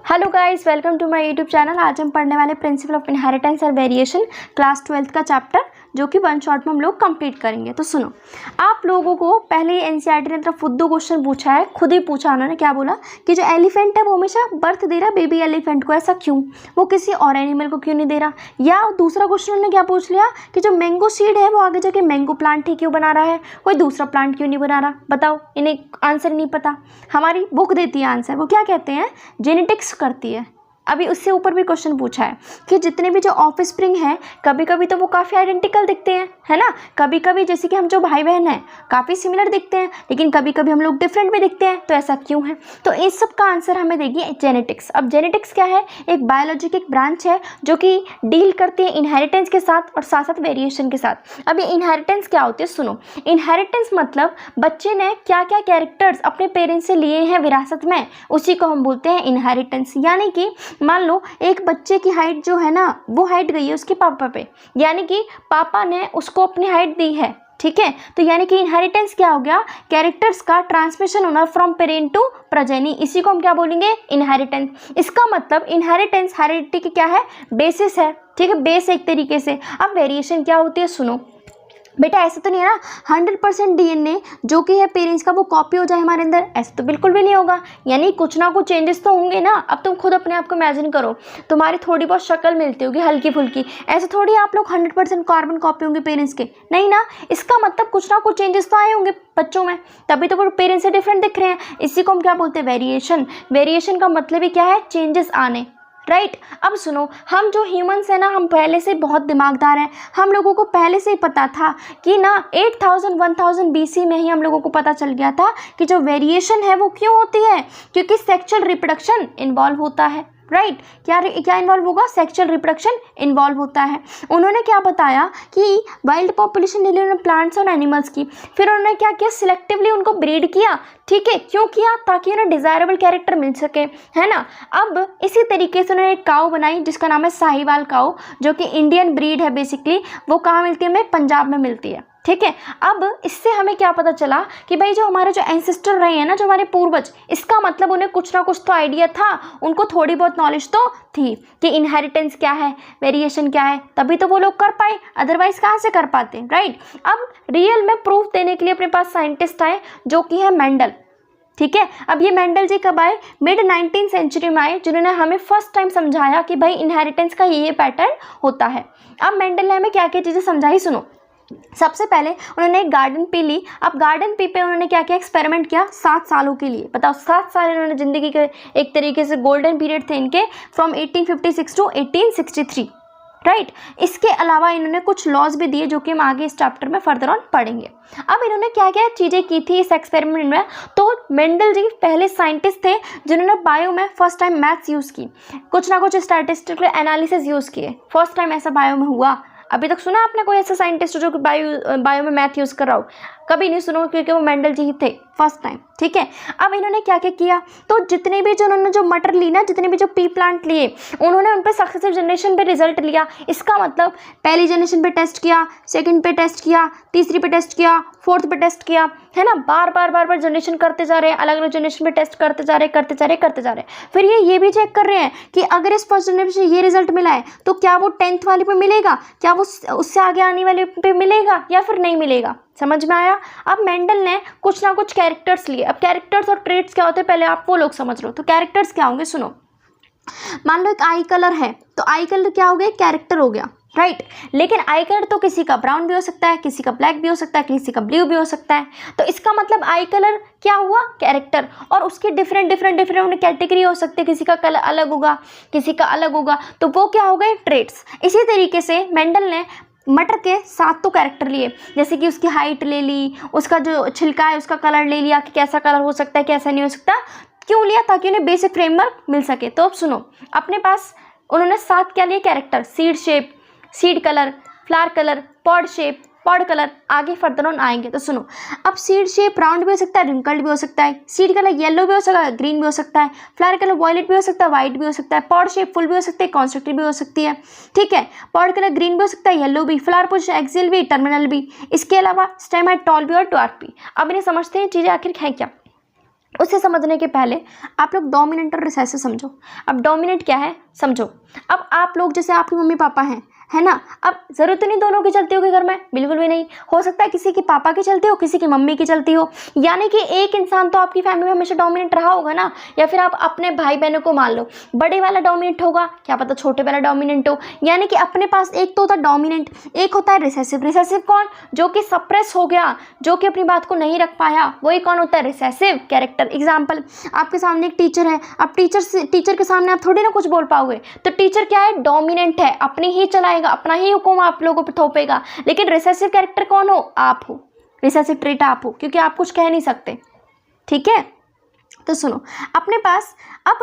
Hello guys, welcome to my YouTube channel. आज हम पढ़ने वाले प्रिंसिपल ऑफ इनहेरिटेंस और वेरिएशन क्लास 12th का चैप्टर, जो कि वन शॉट में हम लोग कंप्लीट करेंगे। तो सुनो, आप लोगों को पहले ही एनसीईआरटी ने तरफ खुद 2 क्वेश्चन पूछा है, खुद ही पूछा उन्होंने। क्या बोला कि जो एलिफेंट है वो हमेशा बर्थ दे रहा बेबी एलिफेंट को, ऐसा क्यों, वो किसी और एनिमल को क्यों नहीं दे रहा। या दूसरा क्वेश्चन उन्होंने क्या पूछ लिया कि जो मैंगो सीड है वो आगे जाके मैंगो प्लांट ही क्यों बना रहा है, कोई दूसरा प्लांट क्यों नहीं बना रहा। बताओ, इन्हें आंसर नहीं पता। हमारी बुक देती है आंसर, वो क्या कहते हैं, जेनेटिक्स करती है। अभी उससे ऊपर भी क्वेश्चन पूछा है कि जितने भी जो ऑफस्प्रिंग हैं, कभी कभी तो वो काफ़ी आइडेंटिकल दिखते हैं, है ना। कभी कभी जैसे कि हम जो भाई बहन हैं काफ़ी सिमिलर दिखते हैं, लेकिन कभी कभी हम लोग डिफरेंट भी दिखते हैं। तो ऐसा क्यों है, तो इस सब का आंसर हमें देगी जेनेटिक्स। अब जेनेटिक्स क्या है, एक बायोलॉजी की एक ब्रांच है जो कि डील करती है इनहेरिटेंस के साथ और साथ साथ वेरिएशन के साथ। अब ये इनहेरिटेंस क्या होती है, सुनो। इनहेरिटेंस मतलब बच्चे ने क्या क्या कैरेक्टर्स अपने पेरेंट्स से लिए हैं विरासत में, उसी को हम बोलते हैं इनहेरिटेंस। यानी कि मान लो एक बच्चे की हाइट जो है ना, वो हाइट गई है उसके पापा पे, यानी कि पापा ने उसको अपनी हाइट दी है, ठीक है। तो यानी कि इनहेरिटेंस क्या हो गया, कैरेक्टर्स का ट्रांसमिशन होना फ्रॉम पेरेंट टू प्रोजेनी, इसी को हम क्या बोलेंगे, इनहेरिटेंस। इसका मतलब इनहेरिटेंस हेरिडिटी की क्या है, बेसिस है, ठीक है, बेस एक तरीके से। अब वेरिएशन क्या होती है, सुनो बेटा, ऐसा तो नहीं है ना 100% डीएनए जो कि है पेरेंट्स का वो कॉपी हो जाए हमारे अंदर, ऐसा तो बिल्कुल भी नहीं होगा। यानी कुछ ना कुछ चेंजेस तो होंगे ना। अब तुम खुद अपने आप को इमेजिन करो, तुम्हारी थोड़ी बहुत शक्ल मिलती होगी हल्की फुल्की, ऐसे थोड़ी आप लोग 100% कार्बन कॉपी होंगे पेरेंट्स के, नहीं ना। इसका मतलब कुछ ना कुछ चेंजेस तो आए होंगे बच्चों में, तभी तो वो पेरेंट्स से डिफरेंट दिख रहे हैं। इसी को हम क्या बोलते हैं, वेरिएशन। वेरिएशन का मतलब ही क्या है, चेंजेस आने, राइट। अब सुनो, हम जो ह्यूमंस हैं ना, हम पहले से बहुत दिमागदार हैं। हम लोगों को पहले से ही पता था कि ना 1000 BC में ही हम लोगों को पता चल गया था कि जो वेरिएशन है वो क्यों होती है, क्योंकि सेक्सुअल रिप्रोडक्शन इन्वॉल्व होता है, राइट। क्या इन्वॉल्व होगा, सेक्सुअल रिप्रोडक्शन इन्वॉल्व होता है। उन्होंने क्या बताया कि वाइल्ड पॉपुलेशन ले ली उन्होंने प्लांट्स और एनिमल्स की, फिर उन्होंने क्या किया, सिलेक्टिवली उनको ब्रीड किया, ठीक है। क्यों किया, ताकि उन्हें डिजायरेबल कैरेक्टर मिल सके, है ना। अब इसी तरीके से उन्होंने एक काऊ बनाई जिसका नाम है साहिवाल काऊ, जो कि इंडियन ब्रीड है बेसिकली। वो कहाँ मिलती है, हमें पंजाब में मिलती है, ठीक है। अब इससे हमें क्या पता चला कि भाई जो हमारे जो एंसेस्टर रहे हैं ना, जो हमारे पूर्वज, इसका मतलब उन्हें कुछ ना कुछ तो आइडिया था, उनको थोड़ी बहुत नॉलेज तो थी कि इनहेरिटेंस क्या है, वेरिएशन क्या है, तभी तो वो लोग कर पाए, अदरवाइज कहाँ से कर पाते, राइट। अब रियल में प्रूफ देने के लिए अपने पास साइंटिस्ट आए जो कि है मेंडल, ठीक है। अब ये मेंडल जी कब आए, मिड 19th सेंचुरी में आए, जिन्होंने हमें फर्स्ट टाइम समझाया कि भाई इनहेरिटेंस का ये पैटर्न होता है। अब मेंडल ने हमें क्या क्या चीज़ें समझाई, सुनो। सबसे पहले उन्होंने एक गार्डन पी ली। अब गार्डन पी पे उन्होंने क्या किया, एक्सपेरिमेंट किया 7 सालों के लिए। बताओ, 7 साल इन्होंने ज़िंदगी के एक तरीके से गोल्डन पीरियड थे इनके, फ्रॉम 1856 टू 1863, राइट। इसके अलावा इन्होंने कुछ लॉज भी दिए जो कि हम आगे इस चैप्टर में फर्दर ऑन पढ़ेंगे। अब इन्होंने क्या क्या चीज़ें की थी इस एक्सपेरिमेंट में, तो मेंडल जी पहले साइंटिस्ट थे जिन्होंने बायो में फर्स्ट टाइम मैथ्स यूज़ की, कुछ ना कुछ स्टैटिस्टिकल एनालिसिस यूज़ किए, फर्स्ट टाइम ऐसा बायो में हुआ। अभी तक सुना आपने कोई ऐसा साइंटिस्ट जो कि बायो में मैथ यूज़ कर रहा हो, कभी नहीं सुनो, क्योंकि वो मेंडल जी ही थे फर्स्ट टाइम, ठीक है। अब इन्होंने क्या क्या किया, तो जितने भी जो उन्होंने जो मटर ली ना, जितने भी जो पी प्लांट लिए, उन्होंने उन पर सक्सेसिव जनरेशन पे रिजल्ट लिया। इसका मतलब पहली जनरेशन पे टेस्ट किया, सेकंड पे टेस्ट किया, तीसरी पे टेस्ट किया, फोर्थ पे टेस्ट किया, है ना। बार बार जनरेशन करते जा रहे हैं, अलग अलग जनरेशन पे टेस्ट करते जा रहे हैं। फिर ये भी चेक कर रहे हैं कि अगर इस फर्स्ट जनरेशन ये रिजल्ट मिला है तो क्या वो 10th वाले पे मिलेगा, क्या वो उससे आगे आने वाले पे मिलेगा या फिर नहीं मिलेगा। समझ में आया। अब मेंडल ने कुछ ना कुछ कैरेक्टर्स लिए। अब कैरेक्टर्स और ट्रेट्स क्या होते हैं, पहले आप वो लोग समझ लो। तो कैरेक्टर्स क्या होंगे, सुनो। मान लो एक आई कलर है, तो आई कलर क्या हो गया, कैरेक्टर हो गया, राइट। लेकिन आई कलर तो किसी का ब्राउन भी हो सकता है, किसी का ब्लैक भी हो सकता है, किसी का ब्लू भी हो सकता है। तो इसका मतलब आई कलर क्या हुआ, कैरेक्टर, और उसकी डिफरेंट कैटेगरी हो सकती है, किसी का कलर अलग होगा, किसी का अलग होगा, तो वो क्या हो गए, ट्रेट्स। इसी तरीके से मेंडल ने मटर के 7 तो कैरेक्टर लिए, जैसे कि उसकी हाइट ले ली, उसका जो छिलका है उसका कलर ले लिया कि कैसा कलर हो सकता है, कैसा नहीं हो सकता। क्यों लिया, ताकि उन्हें बेसिक फ्रेमवर्क मिल सके। तो अब सुनो, अपने पास उन्होंने 7 क्या लिए character, seed shape, seed colour, flower colour, pod shape, pod colour, आगे फर्दर ऑन आएंगे। तो सुनो, अब सीड शेप राउंड भी हो सकता है, रिंकल्ड भी हो सकता है, सीड कलर येलो भी हो सकता है, ग्रीन भी हो सकता है, फ्लावर कलर वॉयलेट भी हो सकता है, वाइट भी हो सकता है, पॉड शेप फुल भी हो सकती है, कॉन्स्ट्रक्टिव भी हो सकती है, ठीक है। पॉड कलर ग्रीन भी हो सकता है, येलो भी, फ्लावर पोजिशन एक्सियल भी, टर्मिनल भी। इसके अलावा स्टेम है टॉल भी और ड्वार्फ भी। अब इन्हें समझते हैं चीज़ें आखिर है क्या। उसे समझने के पहले आप लोग डोमिनेंट और रिसेसिव समझो। अब डोमिनेंट क्या है समझो। अब आप लोग जैसे आपके मम्मी पापा हैं, है ना, अब ज़रूरत नहीं दोनों की चलती होगी घर में, बिल्कुल भी नहीं। हो सकता है किसी के पापा की चलती हो, किसी की मम्मी की चलती हो, यानी कि एक इंसान तो आपकी फैमिली में हमेशा डोमिनेंट रहा होगा ना। या फिर आप अपने भाई बहनों को मान लो, बड़े वाला डोमिनेंट होगा, क्या पता छोटे वाला डोमिनेंट हो। यानी कि अपने पास एक तो होता है डोमिनेंट, एक होता है रिसेसिव। रिसेसिव कौन? जो कि सप्रेस हो गया, जो कि अपनी बात को नहीं रख पाया, वही कौन होता है? Recessive character. एग्जाम्पल, आपके सामने एक टीचर है, अब टीचर के सामने आप थोड़ी ना कुछ बोल पाओगे, तो टीचर क्या है? डोमिनेंट है, अपनी ही चलाएगा, अपना ही हुक्म आप लोगों पे थोपेगा। लेकिन रिसेसिव कैरेक्टर कौन हो? आप हो, रिसेसिव ट्रेट आप हो, क्योंकि आप कुछ कह नहीं सकते। ठीक है, तो सुनो, अपने पास अब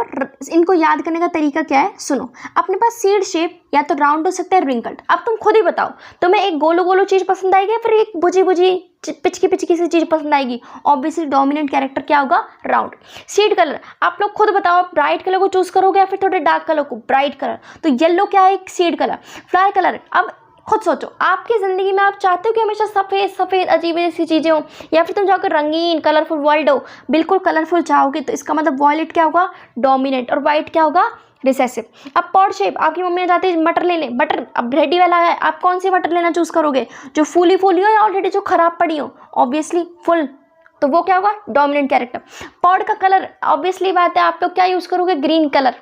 इनको याद करने का तरीका क्या है? सुनो, अपने पास सीड शेप या तो राउंड हो सकता है, रिंकल्ड। अब तुम खुद ही बताओ, तुम्हें एक गोलो गोलो चीज पसंद आएगी, फिर एक बुझी बुझी पिचकी सी चीज पसंद आएगी? ऑब्वियसली डोमिनेंट कैरेक्टर क्या होगा? राउंड। सीड कलर, आप लोग खुद बताओ, ब्राइट कलर को चूज करोगे या फिर थोड़े डार्क कलर को? Bright colour. तो येलो क्या है? एक सीड कलर। फ्लावर कलर, अब खुद सोचो, आपकी ज़िंदगी में आप चाहते हो कि हमेशा सफ़ेद सफ़ेद अजीब सी चीज़ें हो, या फिर तुम चाहोगे रंगीन कलरफुल वर्ल्ड हो? बिल्कुल कलरफुल चाहोगे, तो इसका मतलब वॉयलेट क्या होगा? डोमिनेंट। और वाइट क्या होगा? रिसेसिव। अब पॉट शेप, आपकी मम्मी ने चाहती है मटर ले लें, बटर अब रेडी वाला है, आप कौन सी मटर लेना चूज़ करोगे? जो फूली फूली हो या ऑलरेडी जो खराब पड़ी हो? ऑब्वियसली फुल, तो वो क्या होगा? Dominant character. पॉट का कलर, ऑब्वियसली बात है, आप लोग क्या यूज़ करोगे? ग्रीन कलर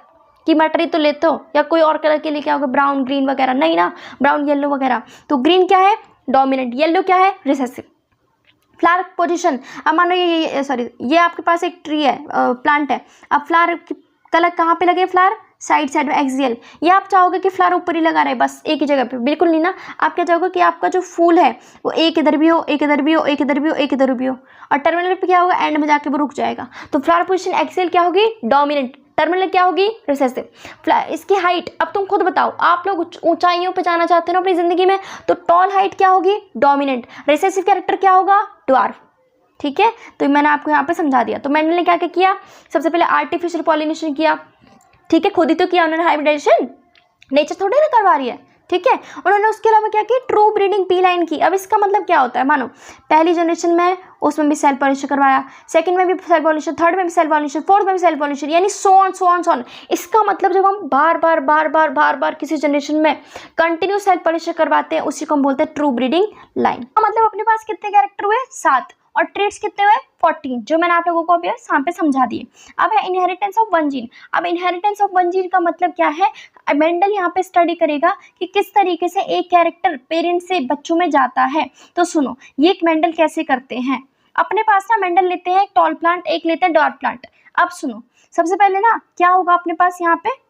की मटरी तो लेते हो, या कोई और कलर के लिए क्या होगा? ब्राउन ग्रीन वगैरह? नहीं ना, ब्राउन येलो वगैरह। तो ग्रीन क्या है? डोमिनेंट। येलो क्या है? रिसेसिव। फ्लावर पोजीशन, अब मानो ये आपके पास एक ट्री है, प्लांट है, अब फ्लावर कलर कहाँ पे लगे? फ्लावर साइड साइड में, एक्सियल। या आप चाहोगे कि फ्लावर ऊपर ही लगा रहे बस एक ही जगह पे? बिल्कुल नहीं ना, आप क्या चाहोगे कि आपका जो फूल है वो एक इधर भी हो, एक इधर भी हो, एक इधर भी हो, एक इधर भी हो, और टर्मिनल पे क्या होगा? एंड में जाके वो रुक जाएगा। तो फ्लावर पोजीशन एक्सियल क्या होगी? डोमिनेंट। टर्मिनल क्या होगी? रिसेसिव। इसकी हाइट, अब तुम खुद बताओ, आप लोग ऊंचाइयों पे जाना चाहते हो ना अपनी जिंदगी में, तो टॉल हाइट क्या होगी? डोमिनेंट। रिसेसिव कैरेक्टर क्या होगा? ड्वार्फ। ठीक है, तो मैंने आपको यहाँ पे समझा दिया। तो मेंडल ने क्या क्या किया? सबसे पहले आर्टिफिशियल पॉलिनेशन किया, ठीक है, खुद ही तो किया उन्होंने, हाइब्रिडाइजेशन, नेचर थोड़ी ना करवा रही है। ठीक है, उन्होंने उसके अलावा क्या किया? ट्रू ब्रीडिंग पी लाइन की। अब इसका मतलब क्या होता है? मानो पहली जनरेशन में उसमें भी सेल पॉलिनेशन करवाया, सेकंड में भी सेल पॉलिनेशन, थर्ड में भी सेल पॉलिनेशन, फोर्थ में भी सेल पॉलिनेशन, यानी सो ऑन। इसका मतलब जब हम बार किसी जनरेशन में कंटिन्यू सेल पॉलिनेशन करवाते हैं, उसी को हम बोलते हैं ट्रू ब्रीडिंग लाइन। मतलब अपने पास कितने कैरेक्टर हुए? 7, और ट्रेड्स कितने हुए? 14, जो मैंने आप लोगों को अभी यहाँ पे समझा दिए। अब है इनहेरिटेंस ऑफ वन जीन। अब इनहेरिटेंस ऑफ वन जीन का मतलब क्या है? मेंडल यहाँ पे स्टडी करेगा कि किस तरीके से एक कैरेक्टर पेरेंट से बच्चों में जाता है। तो सुनो, ये मेंडल कैसे करते हैं। अपने पास ना मेंडल लेते हैं एक टॉल प्लांट, एक लेते हैं डॉर्फ प्लांट। अब सुनो, सबसे पहले ना क्या होगा अपने पास यहाँ पे?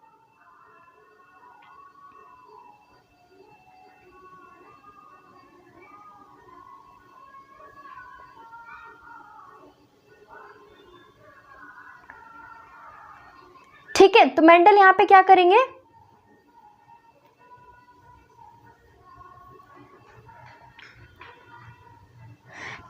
ठीक है, तो मेंडल यहाँ पे क्या करेंगे?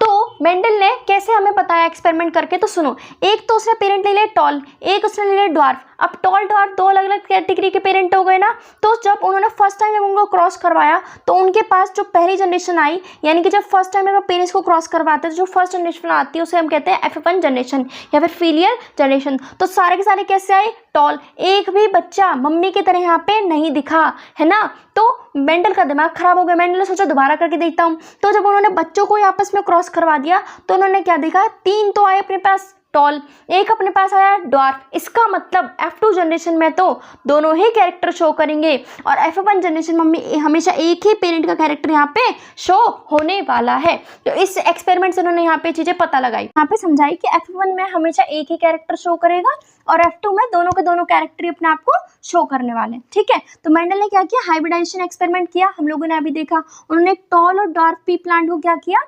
तो मेंडल ने कैसे हमें बताया एक्सपेरिमेंट करके? तो सुनो, एक तो उसने पेरेंट ले लिया टॉल, एक उसने ले लिया ड्वार्फ। अब टॉल ड्वार्फ दो अलग अलग कैटेगरी के पेरेंट हो गए ना। तो जब उन्होंने फर्स्ट टाइम जब उनको क्रॉस करवाया, तो उनके पास जो पहली जनरेशन आई, यानी कि जब फर्स्ट टाइम जब पेरेंट्स को क्रॉस करवाते हैं, जो फर्स्ट जनरेशन आती है उसे हम कहते हैं F1 जनरेशन या फिर फीलियल जनरेशन। तो सारे के सारे कैसे आए? टॉल। एक भी बच्चा मम्मी की तरह यहाँ पे नहीं दिखा, है ना। तो मेंडल का दिमाग खराब हो गया, मेंडल ने सोचा दोबारा करके देखता हूँ। तो जब उन्होंने बच्चों को आपस में क्रॉस करवा दिया, तो उन्होंने क्या देखा? 3 तो आए अपने पास टॉल, एक अपने पास आया ड्वार्फ। इसका मतलब F2 जनरेशन में तो दोनों ही कैरेक्टर शो करेंगे, और F1 जनरेशन में हमेशा एक ही पेरेंट का कैरेक्टर यहाँ पे शो होने वाला है। तो इस एक्सपेरिमेंट से उन्होंने यहाँ पे चीजें पता लगाई, यहाँ पे समझाई कि F1 में हमेशा एक ही कैरेक्टर शो करेगा, और F2 में दोनों के दोनों कैरेक्टर अपने आप को शो करने वाले। ठीक है, तो मेंडल ने क्या किया? हाइब्रिडाइजेशन एक्सपेरिमेंट किया, हम लोगों ने अभी देखा। उन्होंने टॉल और ड्वार्फ पी प्लांट को क्या किया?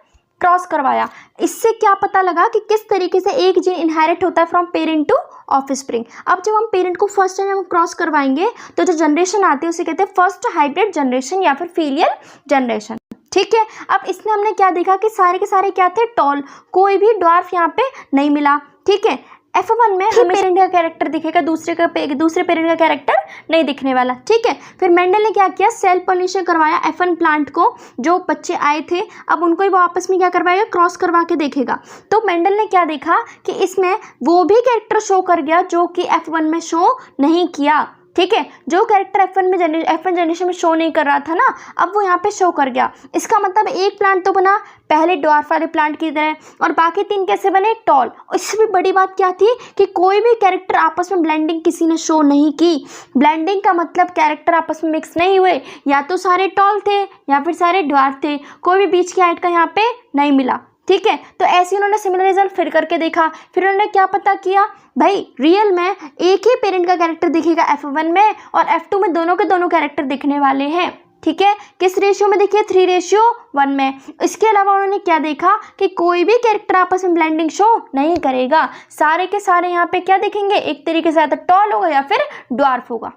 क्रॉस करवाया। इससे क्या पता लगा कि किस तरीके से एक जीन इनहेरिट होता है फ्रॉम पेरेंट टू ऑफस्प्रिंग। अब जब हम पेरेंट को फर्स्ट टाइम हम क्रॉस करवाएंगे, तो जो जनरेशन आती है उसे कहते हैं फर्स्ट हाइब्रिड जनरेशन या फिर फीलियल जनरेशन। ठीक है, अब इसमें हमने क्या देखा कि सारे के सारे क्या थे? टॉल, कोई भी ड्वार्फ यहाँ पे नहीं मिला। ठीक है, F1 में हमें पेरेंट का कैरेक्टर दिखेगा, दूसरे पेरेंट का कैरेक्टर नहीं दिखने वाला। ठीक है, फिर मेंडल ने क्या किया, सेल्फ पॉलिनेशन करवाया F1 प्लांट को, जो बच्चे आए थे अब उनको ही वो आपस में क्या करवाएगा, क्रॉस करवा के देखेगा। तो मेंडल ने क्या देखा कि इसमें वो भी कैरेक्टर शो कर गया जो कि F1 में शो नहीं किया। ठीक है, जो कैरेक्टर F1 जनरेशन में शो नहीं कर रहा था ना, अब वो यहाँ पे शो कर गया। इसका मतलब एक प्लांट तो बना पहले ड्वार्फ वाले प्लांट की तरह, और बाकी 3 कैसे बने, टॉल। इससे भी बड़ी बात क्या थी कि कोई भी कैरेक्टर आपस में ब्लेंडिंग किसी ने शो नहीं की। ब्लेंडिंग का मतलब कैरेक्टर आपस में मिक्स नहीं हुए, या तो सारे टॉल थे या फिर सारे ड्वार्फ थे, कोई भी बीच की हाइट का यहाँ पे नहीं मिला। ठीक है, तो ऐसे उन्होंने सिमिलर रिजल्ट फिर करके देखा। फिर उन्होंने क्या पता किया, भाई रियल में एक ही पेरेंट का कैरेक्टर दिखेगा F1 में, और F2 में दोनों के दोनों कैरेक्टर दिखने वाले हैं। ठीक है, किस रेशियो में देखिए, 3:1 में। इसके अलावा उन्होंने क्या देखा कि कोई भी कैरेक्टर आपस में ब्लेंडिंग शो नहीं करेगा, सारे के सारे यहाँ पे क्या दिखेंगे, एक तरीके से या तो टॉल होगा या फिर ड्वार्फ होगा।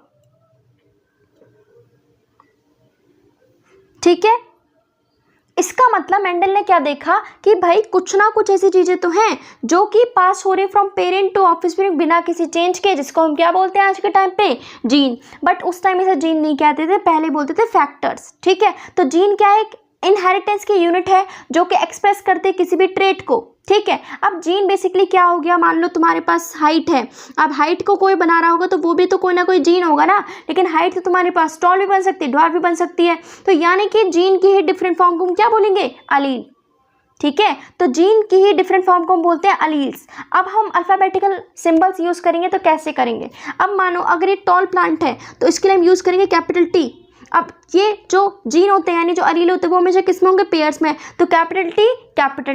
ठीक है, इसका मतलब मेंडल ने क्या देखा कि भाई कुछ ना कुछ ऐसी चीजें तो हैं जो कि पास हो रही फ्रॉम पेरेंट टू ऑफस्प्रिंग बिना किसी चेंज के, जिसको हम क्या बोलते हैं आज के टाइम पे, जीन। बट उस टाइम इसे जीन नहीं कहते थे, पहले बोलते थे फैक्टर्स। ठीक है, तो जीन क्या है, एक इनहेरिटेंस की यूनिट है जो कि एक्सप्रेस करते किसी भी ट्रेट को। ठीक है, अब जीन बेसिकली क्या हो गया, मान लो तुम्हारे पास हाइट है, अब हाइट को कोई बना रहा होगा तो वो भी तो कोई ना कोई जीन होगा ना, लेकिन हाइट तो तुम्हारे पास टॉल भी बन सकती है, ड्वार्फ भी बन सकती है, तो यानी कि जीन की ही डिफरेंट फॉर्म को हम क्या बोलेंगे, अलील। ठीक है, तो जीन की ही डिफरेंट फॉर्म को हम बोलते हैं अलील्स। अब हम अल्फाबेटिकल सिंबल्स यूज करेंगे, तो कैसे करेंगे, अब मानो अगर ये टॉल प्लांट है तो इसके लिए हम यूज करेंगे कैपिटल T। अब ये जो जीन होते हैं यानी जो अलील होते हैं वो हमेशा किस में होंगे, पेयर्स में, तो कैपिटल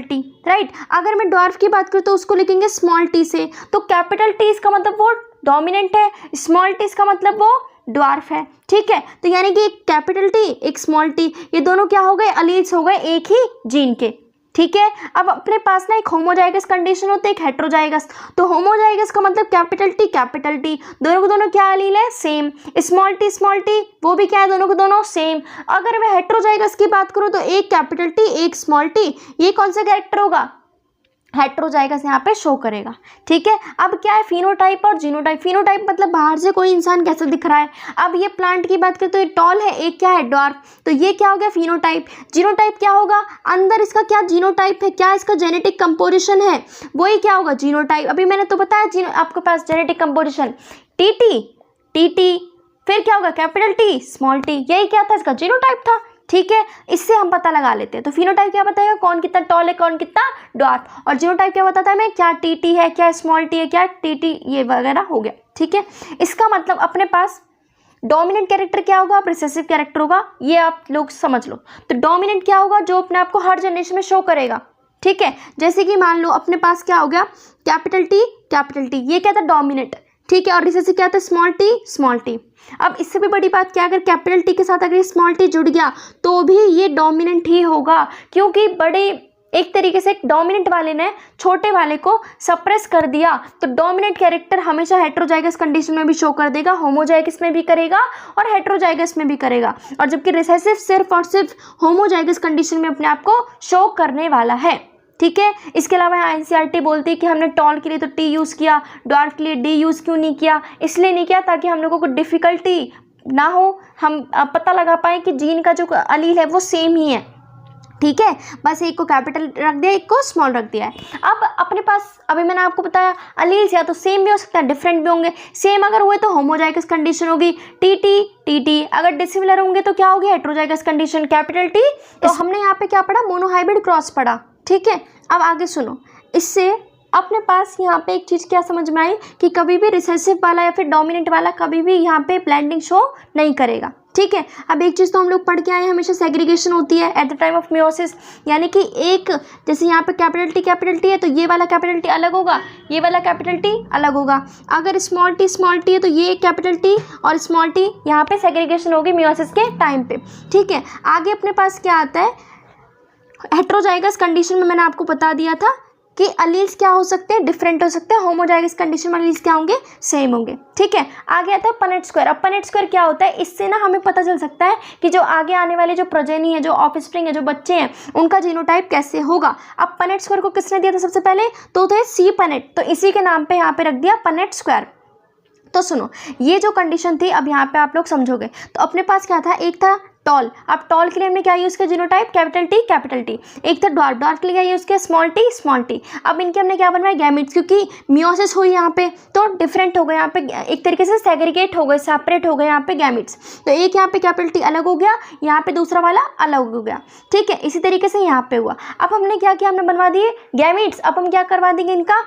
T, राइट। अगर मैं ड्वार्फ की बात करूँ तो उसको लिखेंगे स्मॉल t से, तो कैपिटल T इसका मतलब वो डोमिनेंट है, स्मॉल t इसका मतलब वो ड्वार्फ है। ठीक है, तो यानी कि एक कैपिटल T एक स्मॉल t, ये दोनों क्या हो गए, अलील्स हो गए एक ही जीन के। ठीक है, अब अपने पास ना एक होमोजाइगस कंडीशन होती है, एक हेट्रोजाइगस। तो होमोजाइगस का मतलब कैपिटल T, दोनों को दोनों क्या अलील है, सेम। स्मॉल t वो भी क्या है, दोनों को दोनों सेम। अगर मैं हेट्रोजाइगस की बात करूं तो एक कैपिटल T एक स्मॉल t, ये कौन सा कैरेक्टर होगा, हेट्रोजाइगस यहाँ पे शो करेगा। ठीक है, अब क्या है, फिनोटाइप और जीनोटाइप। फिनोटाइप मतलब बाहर से कोई इंसान कैसा दिख रहा है। अब ये प्लांट की बात करें तो ये टॉल है, एक क्या है, ड्वार्फ, तो ये क्या हो गया, फिनोटाइप। जीनोटाइप क्या होगा, अंदर इसका क्या जीनोटाइप है, क्या इसका जेनेटिक कंपोजिशन है, वही क्या होगा, जीनोटाइप। अभी मैंने तो बताया आपके पास जेनेटिक कंपोजिशन टी, फिर क्या होगा, कैपिटल T स्मॉल t, यही क्या था, इसका जीनोटाइप था। ठीक है, इससे हम पता लगा लेते हैं। तो फिनोटाइप क्या बताएगा, कौन कितना टॉल है, कौन कितना ड्वार्फ, और जीनोटाइप क्या बताता है हमें, क्या टी है, क्या स्मॉल t है, क्या टी ये वगैरह हो गया। ठीक है, इसका मतलब अपने पास डोमिनेंट कैरेक्टर क्या होगा, रिसेसिव कैरेक्टर होगा, ये आप लोग समझ लो। तो डोमिनेंट क्या होगा, जो अपने आप को हर जनरेशन में शो करेगा। ठीक है, जैसे कि मान लो अपने पास क्या हो गया, कैपिटल T, ये क्या था, डोमिनेंट। ठीक है, और रिसेसिव क्या था, स्मॉल t। अब इससे भी बड़ी बात क्या, अगर कैपिटल T के साथ अगर स्मॉल t जुड़ गया तो भी ये डोमिनेंट ही होगा, क्योंकि बड़े एक तरीके से डोमिनेंट वाले ने छोटे वाले को सप्रेस कर दिया। तो डोमिनेंट कैरेक्टर हमेशा हेट्रोजाइगस कंडीशन में भी शो कर देगा, होमोजाइगस में भी करेगा और हेट्रोजाइगस में भी करेगा, और जबकि रिसेसिव सिर्फ और सिर्फ होमोजाइगस कंडीशन में अपने आप को शो करने वाला है। ठीक है, इसके अलावा यहाँ NCERT बोलती है कि हमने टॉल के लिए तो T यूज़ किया, ड्वार्फ के लिए D यूज़ क्यों नहीं किया, इसलिए नहीं किया ताकि हम लोगों को डिफ़िकल्टी ना हो, हम पता लगा पाए कि जीन का जो अलील है वो सेम ही है। ठीक है, बस एक को कैपिटल रख दिया, एक को स्मॉल रख दिया है। अब अपने पास अभी मैंने आपको बताया अलील्स या तो सेम भी हो सकता है, डिफरेंट भी होंगे। सेम अगर हुए तो होमोजाइगस कंडीशन होगी टी, अगर डिसिमिलर होंगे तो क्या होगी, हेट्रोजाइगस कंडीशन कैपिटल T। तो हमने यहाँ पे क्या पढ़ा, मोनोहाइब्रिड क्रॉस पढ़ा। ठीक है, अब आगे सुनो, इससे अपने पास यहाँ पे एक चीज़ क्या समझ में आई कि कभी भी रिसेसिव वाला या फिर डोमिनेंट वाला कभी भी यहाँ पे ब्लेंडिंग शो नहीं करेगा। ठीक है, अब एक चीज़ तो हम लोग पढ़ के आए, हमेशा सेग्रीगेशन होती है at the time of meiosis, यानी कि एक जैसे यहाँ पे कैपिटल T है तो ये वाला कैपिटल T अलग होगा, ये वाला कैपिटल T अलग होगा। अगर स्मॉल t है तो ये कैपिटल T और स्मॉल t यहाँ पे सेग्रीगेशन होगी मियोसिस के टाइम पे। ठीक है, आगे अपने पास क्या आता है, हेट्रोजाइगस कंडीशन में मैंने आपको बता दिया था कि अलील्स क्या हो सकते हैं, डिफरेंट हो सकते हैं, होमोजाइगस कंडीशन में अलील्स क्या होंगे, सेम होंगे। ठीक है, आगे आता है पनेट स्क्वायर। अब पनेट स्क्वायर क्या होता है, इससे ना हमें पता चल सकता है कि जो आगे आने वाले जो प्रोजेनी है, जो ऑफस्प्रिंग है, जो बच्चे हैं, उनका जीनोटाइप कैसे होगा। अब पनेट स्क्वायर को किसने दिया था सबसे पहले, तो थे सी पनेट, तो इसी के नाम पे यहाँ पे रख दिया पनेट स्क्वायर। तो सुनो, ये जो कंडीशन थी अब यहाँ पे आप लोग समझोगे। तो अपने पास क्या था, एक था टॉल। अब टॉल के लिए हमने क्या यूज़ किया, genotype capital T capital T. एक था डॉर्फ, डॉर्फ के लिए क्या यूज़ किया, स्मॉल टी स्मॉल टी। अब इनके हमने क्या बनवाया, गैमेट्स, क्योंकि मियोसिस हुई यहाँ पे तो डिफरेंट हो गए, यहाँ पे एक तरीके से सेग्रीगेट हो गए, सेपरेट हो गए यहाँ पे गैमेट्स। तो एक यहाँ पे कैपिटल टी अलग हो गया, यहाँ पे दूसरा वाला अलग हो गया। ठीक है, इसी तरीके से यहाँ पे हुआ। अब हमने क्या किया, हमने बनवा दिए गैमेट्स। अब हम क्या करवा देंगे, इनका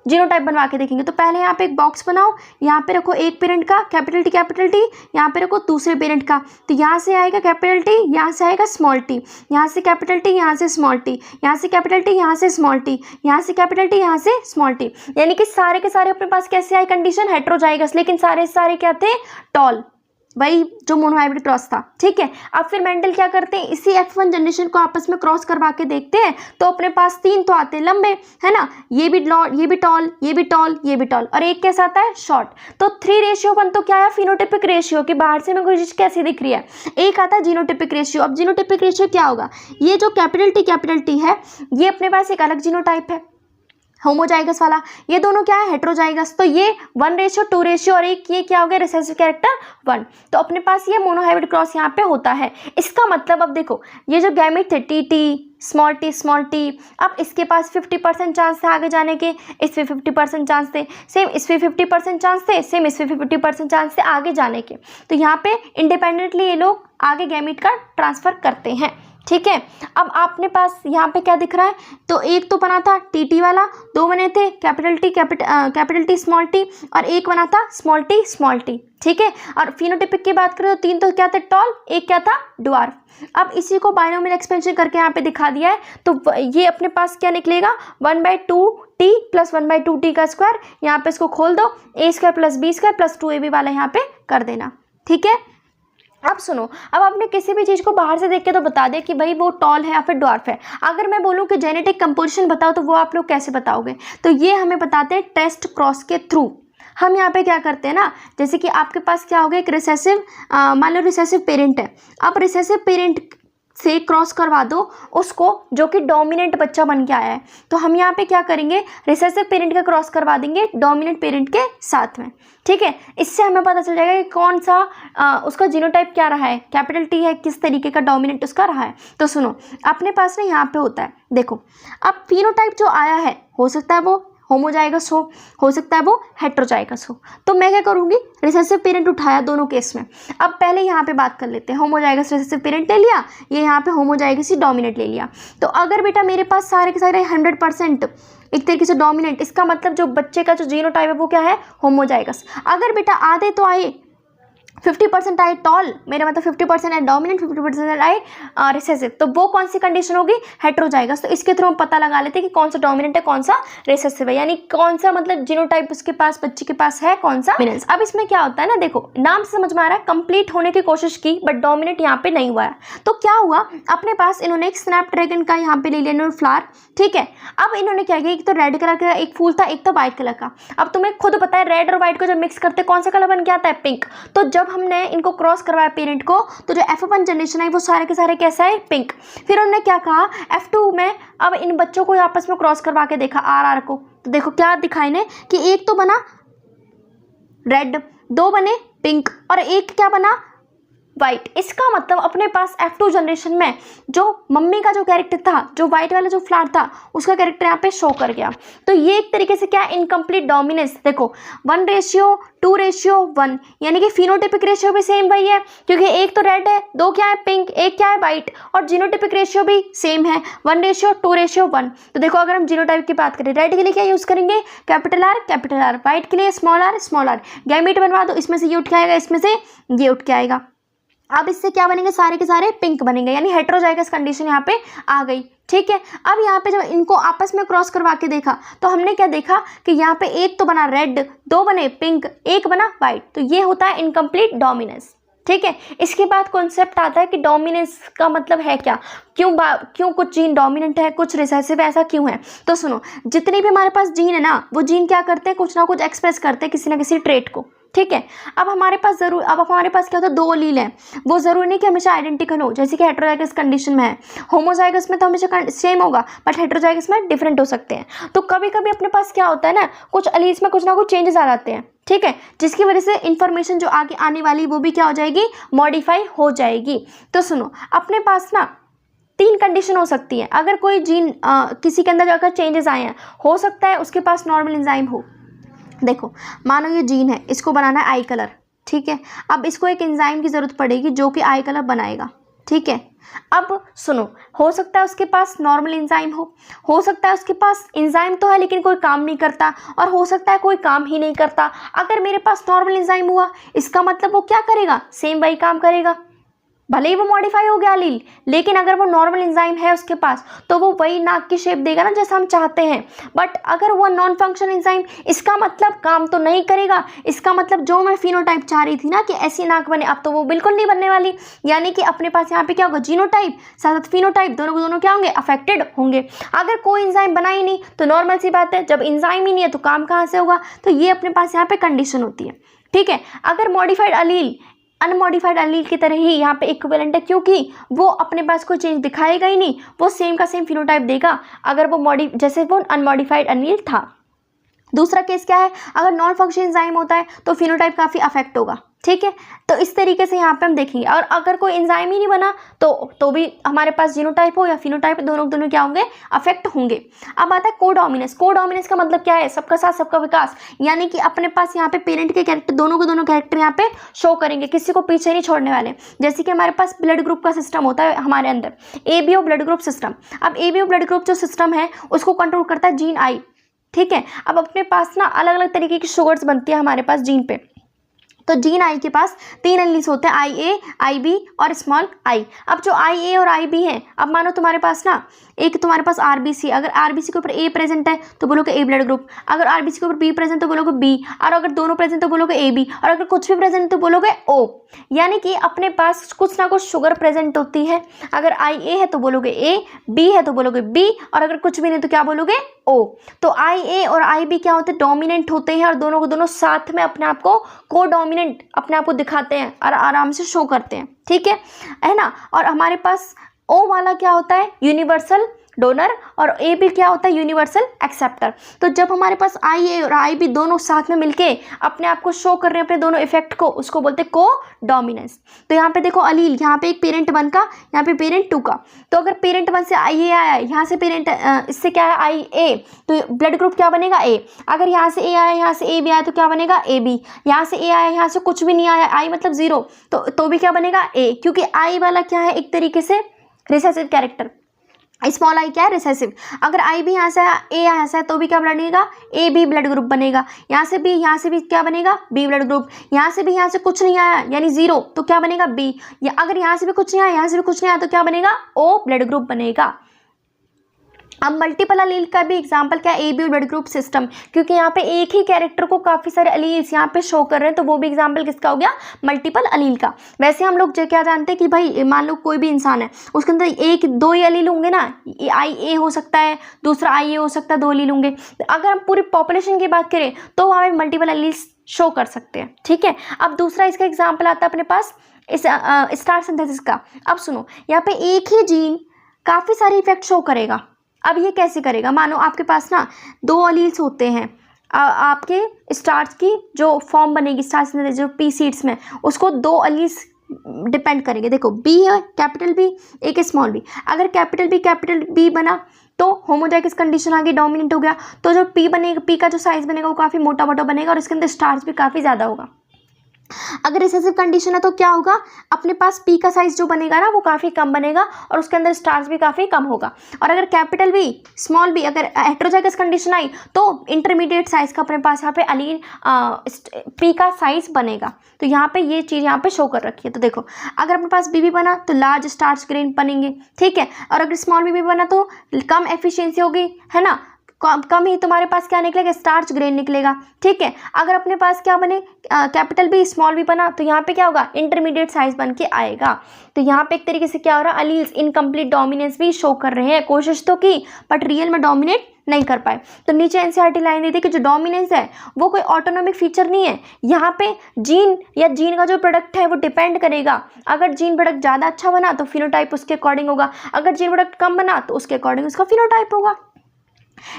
जीनोटाइप बनवा के देखेंगे। तो पहले यहाँ पे एक बॉक्स बनाओ, यहाँ पे रखो एक पेरेंट का कैपिटल टी, यहाँ पे रखो दूसरे पेरेंट का। तो यहाँ से आएगा कैपिटल टी, यहाँ से आएगा स्मॉल टी, यहाँ से कैपिटल टी, यहाँ से स्मॉल टी, यहाँ से कैपिटल टी, यहाँ से स्मॉल टी, यहाँ से कैपिटल टी, यहाँ से स्मॉल टी। यानी कि सारे के सारे अपने पास कैसे आए, कंडीशन हेटेरोजाइगस, लेकिन सारे क्या थे, टॉल, वही जो मोनोहाइब्रिड क्रॉस था। ठीक है, अब फिर मेंडल क्या करते हैं, इसी F1 जनरेशन को आपस में क्रॉस करवा के देखते हैं। तो अपने पास 3 तो आते हैं लंबे, है ना, ये भी टॉल, ये भी टॉल, ये भी टॉल, ये भी टॉल, और एक कैसा आता है, शॉर्ट। तो 3:1 तो क्या है, फिनोटिपिक रेशियो, कि बाहर से में कोई चीज़ कैसी दिख रही है। एक आता है जीनोटिपिक रेशियो। अब जीनोटिपिक रेशियो क्या होगा, ये जो कैपिटल टी है, ये अपने पास एक अलग जीनोटाइप है होमोजाइगस वाला, ये दोनों क्या है, हेटेरोजाइगस। तो ये 1:2 और एक ये क्या हो गया, रिसेसिव कैरेक्टर 1। तो अपने पास ये मोनोहाइब्रिड क्रॉस यहाँ पे होता है। इसका मतलब अब देखो, ये जो गैमेट थे टी स्मॉल टी, अब इसके पास 50% चांस थे आगे जाने के, इस पे 50% चांस थे, सेम इस पे 50% चांस थे, सेम इस पे 50% चांस थे आगे जाने के। तो यहाँ पे इंडिपेंडेंटली ये लोग आगे गैमेट का ट्रांसफर करते हैं। ठीक है, अब आपने पास यहाँ पे क्या दिख रहा है, तो एक तो बना था टी वाला, 2 बने थे कैपिटल टी स्मॉल टी, और एक बना था स्मॉल टी। ठीक है, और फिनोटिपिक की बात करें तो 3 तो क्या थे, टॉल, एक क्या था, ड्वार्फ। अब इसी को बाइनोमियल एक्सपेंशन करके यहाँ पे दिखा दिया है। तो ये अपने पास क्या निकलेगा, 1/2t प्लस 1/2t का स्क्वायर। यहाँ पे इसको खोल दो, a² plus b² plus 2ab वाला यहाँ पे कर देना। ठीक है, अब सुनो, अब आपने किसी भी चीज़ को बाहर से देख के तो बता दे कि भाई वो टॉल है या फिर ड्वार्फ है। अगर मैं बोलूँ कि जेनेटिक कंपोजिशन बताओ, तो वो आप लोग कैसे बताओगे, तो ये हमें बताते हैं टेस्ट क्रॉस के थ्रू। हम यहाँ पे क्या करते हैं ना, जैसे कि आपके पास क्या हो गया, एक रिसेसिव, मान लो रिसेसिव पेरेंट है। अब रिसेसिव पेरेंट से क्रॉस करवा दो उसको जो कि डोमिनेंट बच्चा बन के आया है। तो हम यहाँ पे क्या करेंगे, रिसेसिव पेरेंट का क्रॉस करवा देंगे डोमिनेंट पेरेंट के साथ में। ठीक है, इससे हमें पता चल जाएगा कि कौन सा उसका जीनोटाइप क्या रहा है, कैपिटल टी है, किस तरीके का डोमिनेंट उसका रहा है। तो सुनो, अपने पास ना यहाँ पे होता है, देखो, अब फिनोटाइप जो आया है, हो सकता है वो होमोजाइगस हो सकता है वो हेटेरोजाइगस हो। तो मैं क्या करूँगी, रिसेसिव पेरेंट उठाया दोनों केस में। अब पहले यहाँ पे बात कर लेते हैं, होमोजाइगस रिसेसिव पेरेंट ले लिया, ये यहाँ पे होमोजाइगस ही डोमिनेंट ले लिया। तो अगर बेटा मेरे पास सारे के सारे 100% एक तरीके से डोमिनेंट, इसका मतलब जो बच्चे का जो जीनोटाइप है वो क्या है, होमोजाइगस। अगर बेटा आधे तो आए, 50% आए टॉल, मेरा मतलब 50% आए डोमिनेंट, 50% आए रिसेसिव, तो वो कौन सी कंडीशन होगी, हेटेरोजाइगस। तो इसके थ्रू हम पता लगा लेते हैं कि कौन सा डोमिनेंट है, कौन सा रिसेसिव है, यानी कौन सा मतलब जीनोटाइप उसके पास, बच्चे के पास है, कौन सा डोमिनेंस। अब इसमें क्या होता है ना, देखो नाम से समझ में आ रहा है, कंप्लीट होने की कोशिश की बट डोमिनेंट यहाँ पे नहीं हुआ है। तो क्या हुआ, अपने पास इन्होंने एक स्नैपड्रैगन का यहाँ पे ले लिया इन्होंने फ्लावर। ठीक है, अब इन्होंने क्या किया, एक तो रेड कलर का एक फूल था, एक तो व्हाइट कलर का। अब तुम्हें खुद पता है रेड और व्हाइट को जब मिक्स करते कौन सा कलर बन के आता है, पिंक। तो जब हमने इनको क्रॉस करवाया पेरेंट को, तो जो F1 जनरेशन है वो सारे के सारे कैसा है, पिंक। फिर उन्होंने क्या कहा, F2 में अब इन बच्चों को आपस में क्रॉस करवा के देखा RR को, तो देखो क्या दिखा इन्हें कि एक तो बना रेड, 2 बने पिंक, और एक क्या बना, वाइट। इसका मतलब अपने पास F2 जनरेशन में जो मम्मी का जो कैरेक्टर था, जो वाइट वाला जो फ्लावर था, उसका कैरेक्टर यहाँ पे शो कर गया। तो ये एक तरीके से क्या, इनकम्प्लीट डोमिनेंस। देखो 1:2:1, यानी कि फिनोटिपिक रेशियो भी सेम वही है, क्योंकि एक तो रेड है, 2 क्या है पिंक, एक क्या है वाइट, और जीनोटिपिक रेशियो भी सेम है 1:2:1। तो देखो अगर हम जीनोटाइप की बात करें, रेड के लिए क्या यूज करेंगे, कैपिटल R, वाइट के लिए स्मॉल r। गैमेट बनवा दो, इसमें से ये उठ के आएगा, इसमें से ये उठ के आएगा। अब इससे क्या बनेंगे, सारे के सारे पिंक बनेंगे, यानी हेटेरोजाइगस कंडीशन यहाँ पे आ गई। ठीक है, अब यहाँ पे जब इनको आपस में क्रॉस करवा के देखा, तो हमने क्या देखा कि यहाँ पे एक तो बना रेड, 2 बने पिंक, एक बना वाइट। तो ये होता है इनकम्प्लीट डोमिनेंस। ठीक है। इसके बाद कॉन्सेप्ट आता है कि डोमिनेंस का मतलब है क्या, क्यों कुछ जीन डोमिनेंट है, कुछ रिसेसिव है, ऐसा क्यों है। तो सुनो, जितने भी हमारे पास जीन है ना, वो जीन क्या करते हैं, कुछ ना कुछ एक्सप्रेस करते हैं किसी ना किसी ट्रेट को, ठीक है। अब हमारे पास क्या होता है, 2 एलील हैं, वो जरूरी नहीं कि हमेशा आइडेंटिकल हो, जैसे कि हेटेरोजाइगस कंडीशन में है। होमोजाइगस में तो हमेशा सेम होगा, बट हेटेरोजाइगस में डिफरेंट हो सकते हैं। तो कभी कभी अपने पास क्या होता है ना, कुछ एलील्स में कुछ ना कुछ चेंजेस आ जाते हैं, ठीक है, जिसकी वजह से इंफॉर्मेशन जो आगे आने वाली वो भी क्या हो जाएगी, मॉडिफाई हो जाएगी। तो सुनो, अपने पास ना 3 कंडीशन हो सकती है। अगर कोई जीन किसी के अंदर जाकर चेंजेस आए हैं, हो सकता है उसके पास नॉर्मल एंजाइम हो। देखो, मानो ये जीन है, इसको बनाना है आई कलर, ठीक है। अब इसको एक एंजाइम की ज़रूरत पड़ेगी जो कि आई कलर बनाएगा, ठीक है। अब सुनो, हो सकता है उसके पास नॉर्मल एंजाइम हो सकता है उसके पास एंजाइम तो है लेकिन कोई काम नहीं करता, और हो सकता है कोई काम ही नहीं करता। अगर मेरे पास नॉर्मल एंजाइम हुआ, इसका मतलब वो क्या करेगा, सेम वही काम करेगा, भले ही वो मॉडिफाई हो गया एलील, लेकिन अगर वो नॉर्मल एंजाइम है उसके पास तो वो वही नाक की शेप देगा ना जैसा हम चाहते हैं। बट अगर वो नॉन फंक्शन एंजाइम, इसका मतलब काम तो नहीं करेगा, इसका मतलब जो मैं फिनोटाइप चाह रही थी ना कि ऐसी नाक बने, अब तो वो बिल्कुल नहीं बनने वाली। यानी कि अपने पास यहाँ पे क्या होगा, जीनोटाइप साथ फिनोटाइप दोनों क्या होंगे, अफेक्टेड होंगे। अगर कोई एंजाइम बना ही नहीं तो नॉर्मल सी बात है, जब एंजाइम ही नहीं है तो काम कहाँ से होगा। तो ये अपने पास यहाँ पे कंडीशन होती है, ठीक है। अगर मॉडिफाइड एलील अनमॉडिफाइड एलील की तरह ही यहाँ पे इक्विवेलेंट है, क्योंकि वो अपने पास कोई चेंज दिखाएगा ही नहीं, वो सेम का सेम फिनोटाइप देगा अगर वो जैसे वो अनमॉडिफाइड एलील था। दूसरा केस क्या है, अगर नॉन फंक्शन एंजाइम होता है तो फिनोटाइप काफ़ी अफेक्ट होगा, ठीक है। तो इस तरीके से यहाँ पे हम देखेंगे। और अगर कोई एंजाइम ही नहीं बना तो भी हमारे पास जीनोटाइप हो या फिनोटाइप, दोनों क्या होंगे, अफेक्ट होंगे। अब आता है कोडोमिनेंस। कोडोमिनेंस का मतलब क्या है, सबका साथ सबका विकास। यानी कि अपने पास यहाँ पे पेरेंट के कैरेक्टर दोनों कैरेक्टर यहाँ पे शो करेंगे, किसी को पीछे नहीं छोड़ने वाले। जैसे कि हमारे पास ब्लड ग्रुप का सिस्टम होता है हमारे अंदर, ABO ब्लड ग्रुप सिस्टम। अब ABO ब्लड ग्रुप जो सिस्टम है उसको कंट्रोल करता है जीन आई, ठीक है। अब अपने पास ना अलग अलग तरीके की शुगर्स बनती है हमारे पास जीन पे। तो जीन आई के पास 3 एलील्स होते हैं, IA, IB और स्मॉल आई। अब जो IA और IB हैं, अब मानो तुम्हारे पास ना एक तुम्हारे पास RBC, अगर RBC के ऊपर A प्रेजेंट है तो बोलोगे A ब्लड ग्रुप, अगर RBC के ऊपर B प्रेजेंट तो बोलोगे B, और अगर दोनों प्रेजेंट तो बोलोगे AB, और अगर कुछ भी प्रेजेंट तो बोलोगे O। यानी कि अपने पास कुछ ना कुछ शुगर प्रेजेंट होती है। अगर IA है तो बोलोगे A, B है तो बोलोगे B, और अगर कुछ भी नहीं तो क्या बोलोगे O। तो IA और IB क्या होते हैं, डोमिनेंट होते हैं, और दोनों साथ में अपने आप को कोडोमिनेंट अपने आप को दिखाते हैं और आराम से शो करते हैं, ठीक है ना। और हमारे पास O वाला क्या होता है, यूनिवर्सल डोनर, और AB क्या होता है, यूनिवर्सल एक्सेप्टर। तो जब हमारे पास IA और IB दोनों साथ में मिलके अपने आप को शो कर रहे हैं अपने दोनों इफेक्ट को, उसको बोलते हैं कोडोमिनेंस। तो यहाँ पे देखो अलील, यहाँ पे एक पेरेंट 1 का, यहाँ पे पेरेंट 2 का। तो अगर पेरेंट 1 से IA आया, यहाँ से पेरेंट इससे क्या है IA, तो ब्लड ग्रुप क्या बनेगा A। अगर यहाँ से A आया, यहाँ से AB आया तो क्या बनेगा AB। यहाँ से A आया, यहाँ से कुछ भी नहीं आया, I मतलब 0, तो भी क्या बनेगा A, क्योंकि I वाला क्या है, एक तरीके से रिसेसिव कैरेक्टर। स्मॉल आई क्या है, रिसेसिव। अगर आई भी यहाँ से A यहाँ से है तो भी क्या बनेगा, AB ब्लड ग्रुप बनेगा। यहाँ से भी क्या बनेगा, B ब्लड ग्रुप। यहाँ से कुछ नहीं आया यानी 0 तो क्या बनेगा B, या अगर यहाँ से भी कुछ नहीं आया, यहाँ से भी कुछ नहीं आया तो क्या बनेगा O ब्लड ग्रुप बनेगा। अब मल्टीपल अलील का भी एग्जांपल क्या है, AB ब्लड ग्रुप सिस्टम, क्योंकि यहाँ पे एक ही कैरेक्टर को काफ़ी सारे अलील्स यहाँ पे शो कर रहे हैं, तो वो भी एग्जांपल किसका हो गया, मल्टीपल अलील का। वैसे हम लोग क्या जानते हैं कि भाई मान लो कोई भी इंसान है, उसके अंदर 1-2 ही अलील होंगे ना, IA हो सकता है, दूसरा IA हो सकता है, 2 अलील होंगे। अगर हम पूरी पॉपुलेशन की बात करें तो वहाँ पे मल्टीपल अलील्स शो कर सकते हैं, ठीक है। अब दूसरा इसका एग्जाम्पल आता है अपने पास इस स्टार सिंथेसिस का। अब सुनो, यहाँ पे एक ही जीन काफ़ी सारे इफेक्ट शो करेगा। अब ये कैसे करेगा, मानो आपके पास ना 2 अलील्स होते हैं, आपके स्टार्स की जो फॉर्म बनेगी स्टार सिंथेसिस जो P सीड्स में, उसको 2 अलील्स डिपेंड करेंगे। देखो B है कैपिटल B, एक स्मॉल B। अगर कैपिटल B बना तो होमोजाइगस कंडीशन आ गई, डोमिनेंट हो गया। तो जो P बनेगा, P का जो साइज बनेगा वो काफ़ी मोटा बनेगा और इसके अंदर स्टार्स भी काफ़ी ज़्यादा होगा। अगर रिसेसिव कंडीशन है तो क्या होगा, अपने पास P का साइज जो बनेगा ना वो काफ़ी कम बनेगा और उसके अंदर स्टार्स भी काफ़ी कम होगा। और अगर कैपिटल B स्मॉल b अगर हेटेरोजाइगस कंडीशन आई तो इंटरमीडिएट साइज का अपने पास यहाँ पे अलील P का साइज बनेगा। तो यहाँ पे ये चीज़ यहाँ पे शो कर रखी है। तो देखो, अगर अपने पास BB बना तो लार्ज स्टार्च ग्रेन बनेंगे, ठीक है। और अगर स्मॉल b बना तो कम एफिशिएंसी होगी, है ना, कम ही तुम्हारे पास क्या निकलेगा, स्टार्च ग्रेन निकलेगा। ठीक है, अगर अपने पास क्या बने, कैपिटल बी स्मॉल बी बना, तो यहाँ पे क्या होगा, इंटरमीडिएट साइज बन के आएगा। तो यहाँ पे एक तरीके से क्या हो रहा है, अलील्स इनकम्प्लीट डोमिनेंस भी शो कर रहे हैं। कोशिश तो की बट रियल में डोमिनेट नहीं कर पाए। तो नीचे एनसीईआरटी लाइन दी थी कि जो डोमिनेंस है वो कोई ऑटोनॉमिक फीचर नहीं है। यहाँ पे जीन या जीन का जो प्रोडक्ट है वो डिपेंड करेगा। अगर जीन प्रोडक्ट ज़्यादा अच्छा बना तो फिनोटाइप उसके अकॉर्डिंग होगा, अगर जीन प्रोडक्ट कम बना तो उसके अकॉर्डिंग उसका फिनोटाइप होगा।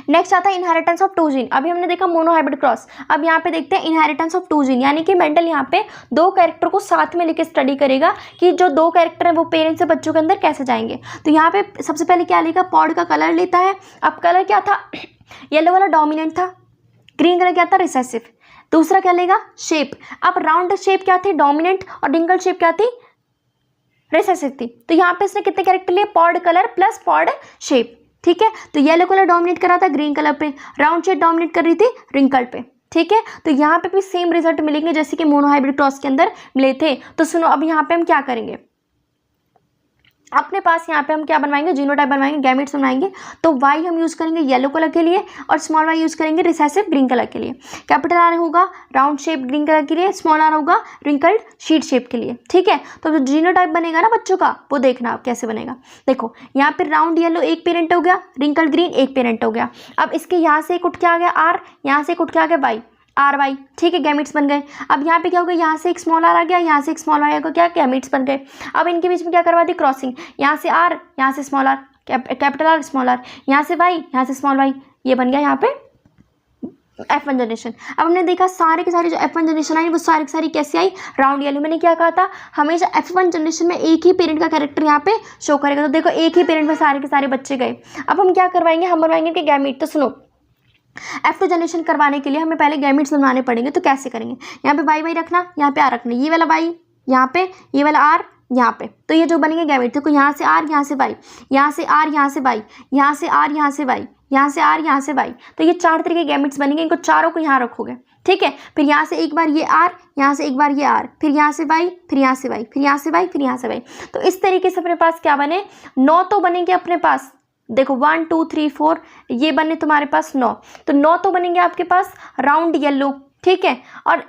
नेक्स्ट आता है इनहेरिटेंस ऑफ टू जीन। अभी हमने देखा मोनोहाइब्रिड क्रॉस, अब यहाँ पे देखते हैं इनहेरिटेंस ऑफ टू जीन, यानी कि मेंडल यहाँ पे दो कैरेक्टर को साथ में लेके स्टडी करेगा कि जो दो कैरेक्टर हैं वो पेरेंट्स से बच्चों के अंदर कैसे जाएंगे। तो यहाँ पे सबसे पहले क्या लेगा, पॉड का कलर लेता है। अब कलर क्या था, येलो वाला डोमिनेंट था, ग्रीन कलर क्या था, रिसेसिव। दूसरा क्या लेगा, शेप। अब राउंड शेप क्या थी, डोमिनेंट, और डिंगल शेप क्या थी, रिसेसिव थी। तो यहाँ पे इसने कितने कैरेक्टर लिए, pod colour plus pod shape. ठीक है, तो येलो कलर डोमिनेट कर रहा था ग्रीन कलर पे, राउंड शेप डोमिनेट कर रही थी रिंकल पे। ठीक है, तो यहाँ पे भी सेम रिजल्ट मिलेंगे जैसे कि मोनोहाइब्रिड क्रॉस के अंदर मिले थे। तो सुनो, अब यहाँ पे हम क्या करेंगे, अपने पास यहाँ पे हम क्या बनवाएंगे, जीनोटाइप बनवाएंगे, गैमेट्स बनवाएंगे। तो वाई हम यूज़ करेंगे येलो कलर के लिए और स्मॉल वाई यूज़ करेंगे रिसेसिव ग्रीन कलर के लिए। कैपिटल आर होगा राउंड शेप ग्रीन कलर के लिए, स्मॉल आर होगा रिंकल्ड शीट शेप के लिए। ठीक है, तो जो जीनोटाइप बनेगा ना बच्चों का, वो देखना आप कैसे बनेगा। देखो यहाँ पे राउंड येलो एक पेरेंट हो गया, रिंकल्ड ग्रीन एक पेरेंट हो गया। अब इसके यहाँ से एक उठ के आ गया आर, यहाँ से एक उठ के आ गया वाई, आर वाई। ठीक है, गैमेट्स बन गए। अब यहाँ पे क्या हो गया, यहाँ से एक स्मॉल आर आ गया, यहाँ से एक स्मॉल वाई आ गया, क्या गैमेट्स बन गए। अब इनके बीच में क्या करवा दी, क्रॉसिंग, यहाँ से आर, यहाँ से small R, capital R small R, यहाँ से वाई, यहाँ से स्मॉल वाई, ये बन गया यहाँ पे F1 जनरेशन। अब हमने देखा सारे के सारे जो F1 जनरेशन आई वो सारी की सारी कैसे आई, राउंड येलो। मैंने क्या कहा था, हमेशा F1 जनरेशन में एक ही पेरेंट का कैरेक्टर यहाँ पे शो करेगा। तो देखो एक ही पेरेंट में सारे के सारे बच्चे गए। अब हम क्या करवाएंगे, हम बनवाएंगे कि गैमेट। तो सुनो, F2 जनरेशन करवाने के लिए हमें पहले गैमेट्स बनवाने पड़ेंगे। तो कैसे करेंगे, यहाँ पे वाई वाई रखना, यहाँ पे आर रखना, ये वाला वाई यहाँ पे, ये वाला आर यहाँ पे। तो ये जो बनेंगे गैमेट, देखो यहाँ से आर, यहाँ से वाई, यहाँ से आर, यहाँ से वाई, यहाँ से आर, यहाँ से वाई, यहाँ से आर, यहाँ से वाई। तो ये चार तरह के गैमेट्स बनेंगे, इनको चारों को यहाँ रखोगे। ठीक है, फिर यहाँ से एक बार ये आर, यहाँ से एक बार ये आर, फिर यहाँ से वाई, फिर यहाँ से वाई, फिर यहाँ से वाई, फिर यहाँ से वाई। तो इस तरीके से अपने पास क्या बने, 9 तो बनेंगे अपने पास। देखो 1 2 3 4 ये बने तुम्हारे पास 9, तो 9 तो बनेंगे आपके पास राउंड येलो। ठीक है, और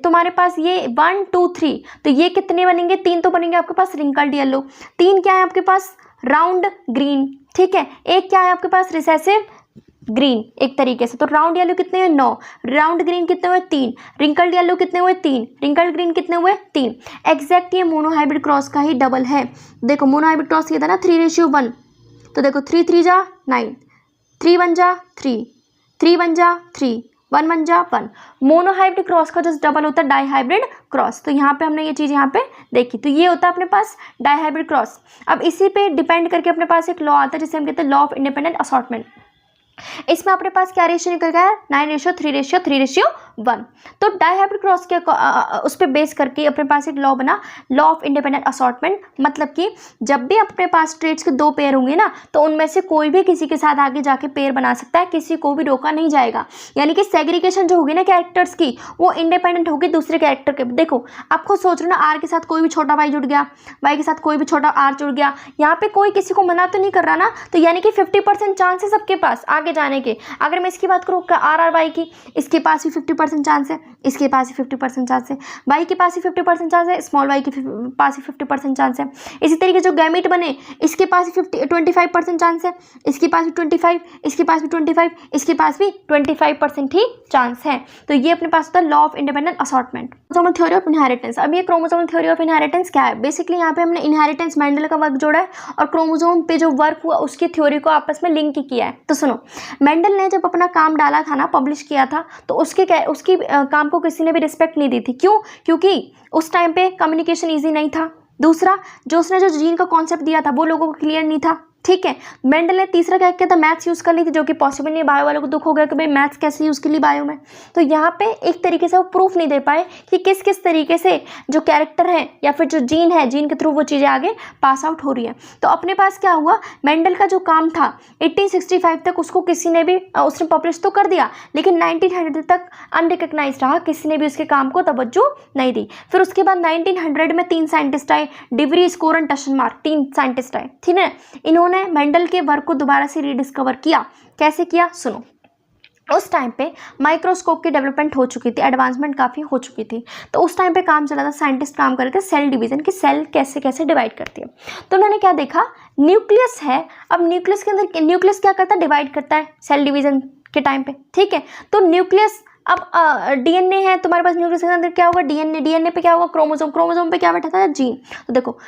तुम्हारे पास ये 1 2 3, तो ये कितने बनेंगे, 3 तो बनेंगे आपके पास रिंकल्ड येलो। 3 क्या है आपके पास, राउंड ग्रीन। ठीक है, एक क्या है आपके पास, रिसेसिव ग्रीन। एक तरीके से तो राउंड येलो कितने हुए, 9, राउंड ग्रीन कितने हुए, 3, रिंकल्ड येलो कितने हुए, 3, रिंकल्ड ग्रीन कितने हुए, 3। एग्जैक्ट ये मोनोहाइब्रिड क्रॉस का ही डबल है। देखो मोनोहाइब्रिड क्रॉस किया था ना 3:1, तो देखो 3 3 जा 9, 3 1 जा 3, 3 1 जा 3, 1 1 जा 1। मोनोहाइब्रिड क्रॉस का जस्ट डबल होता है डाईहाइब्रिड क्रॉस। तो यहाँ पे हमने ये चीज़ यहाँ पे देखी, तो ये होता है अपने पास डाईहाइब्रिड क्रॉस। अब इसी पे डिपेंड करके अपने पास एक लॉ आता है जिसे हम कहते हैं लॉ ऑफ इंडिपेंडेंट असॉर्टमेंट। इसमें अपने पास क्या रेशियो निकल गया है, 9:3:3:1। तो डाईहाइब्रिड क्रॉस के उस पर बेस करके अपने पास एक लॉ बना, लॉ ऑफ इंडिपेंडेंट असॉर्टमेंट। मतलब कि जब भी अपने पास ट्रेड्स के 2 पेयर होंगे ना, तो उनमें से कोई भी किसी के साथ आगे जाके पेयर बना सकता है, किसी को भी रोका नहीं जाएगा। यानी कि सेग्रीगेशन जो होगी ना कैरेक्टर्स की, वो इंडिपेंडेंट होगी दूसरे कैरेक्टर के। देखो आप खुद सोच रहे हो ना, आर के साथ कोई भी छोटा वाई जुड़ गया, वाई के साथ कोई भी छोटा आर जुड़ गया, यहाँ पे कोई किसी को मना तो नहीं कर रहा ना। तो यानी कि 50% चांस है सबके पास आगे जाने के। अगर मैं इसकी बात करूँ आर आर वाई की, इसके पास भी 50% चांस है, इसके पास भी 50% चांस है, वाई के पास भी 50% चांस है, स्मॉल वाई के पास भी 50% चांस है। इसी तरीके जो गैमेट बने, इसके पास भी 25% चांस है, इसके पास भी 25, इसके पास भी 25, इसके पास भी 25% ही चांस है। तो ये अपने पास होता है law of independent assortment. Chromosomal theory of inheritance. अब ये क्रोमोसोमल थ्योरी ऑफ इनहेरिटेंस क्या है, बेसिकली यहाँ पे हमने इनहेरिटेंस मेंडल का वर्क जोड़ा है और क्रोमोसोम पे जो वर्क हुआ उसकी थ्योरी को आपस में लिंक किया है। तो सुनो, मेंडल ने जब अपना काम डाला था ना, पब्लिश किया था, तो उसकी काम को किसी ने भी रिस्पेक्ट नहीं दी थी। क्यों? क्योंकि उस टाइम पे कम्युनिकेशन ईजी नहीं था। दूसरा, जो उसने जो जीन का कॉन्सेप्ट दिया था वो लोगों को क्लियर नहीं था। ठीक है, मेंडल ने तीसरा क्या किया था, मैथ्स यूज़ कर ली थी, जो कि पॉसिबल नहीं। बायो वालों को दुख हो गया कि भाई मैथ्स कैसे यूज़ कर ली बायो में। तो यहाँ पे एक तरीके से वो प्रूफ नहीं दे पाए कि किस किस तरीके से जो कैरेक्टर है या फिर जो जीन है, जीन के थ्रू वो चीज़ें आगे पास आउट हो रही है। तो अपने पास क्या हुआ, मेंडल का जो काम था 1865 तक उसको किसी ने भी उसने पब्लिश तो कर दिया, लेकिन 1900 तक अनरिकग्नाइज रहा, किसी ने भी उसके काम को तवज्जो नहीं दी। फिर उसके बाद 1900 में 3 साइंटिस्ट आए, डिवरी, स्कोरन, टशनमार्क, 3 साइंटिस्ट आए। ठीक है, इन्होंने मेंडल के वर्क को दोबारा से रीडिस्कवर किया। कैसे किया, सुनो। उस टाइम पे माइक्रोस्कोप की डेवलपमेंट हो चुकी थी, एडवांसमेंट काफ़ी हो चुकी थी। तो उस टाइम पे काम चला था, साइंटिस्ट काम कर रहे थे सेल डिवीज़न की, सेल कैसे कैसे डिवाइड करती है। तो उन्होंने क्या देखा, न्यूक्लियस है, अब न्यूक्लियस के अंदर न्यूक्लियस क्या करता है, डिवाइड करता है सेल डिवीज़न के टाइम पे, ठीक है। तो न्यूक्लियस, अब डीएनए है तुम्हारे पास, न्यूक्लियस के अंदर क्या होगा, डीएनए, डीएनए पे क्या होगा, क्रोमोसोम, क्रोमोसोम पे क्या बैठा था, जीन। तो देखो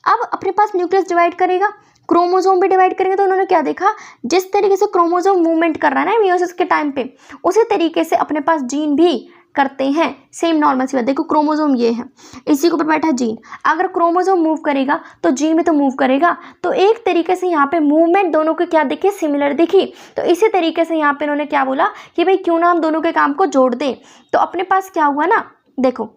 अब अपने पास न्यूक्लियस डिवाइड करेगा, क्रोमोसोम भी डिवाइड करेंगे। तो उन्होंने क्या देखा, जिस तरीके से क्रोमोसोम मूवमेंट कर रहा है ना मियोसिस के टाइम पे, उसी तरीके से अपने पास जीन भी करते हैं। सेम नॉर्मल सी बात, देखो क्रोमोसोम ये है, इसी के ऊपर बैठा जीन, अगर क्रोमोसोम मूव करेगा तो जीन भी तो मूव करेगा। तो एक तरीके से यहाँ पे मूवमेंट दोनों के क्या दिखी, सिमिलर दिखी। तो इसी तरीके से यहाँ पे इन्होंने क्या बोला कि भाई क्यों ना हम दोनों के काम को जोड़ दें। तो अपने पास क्या हुआ ना, देखो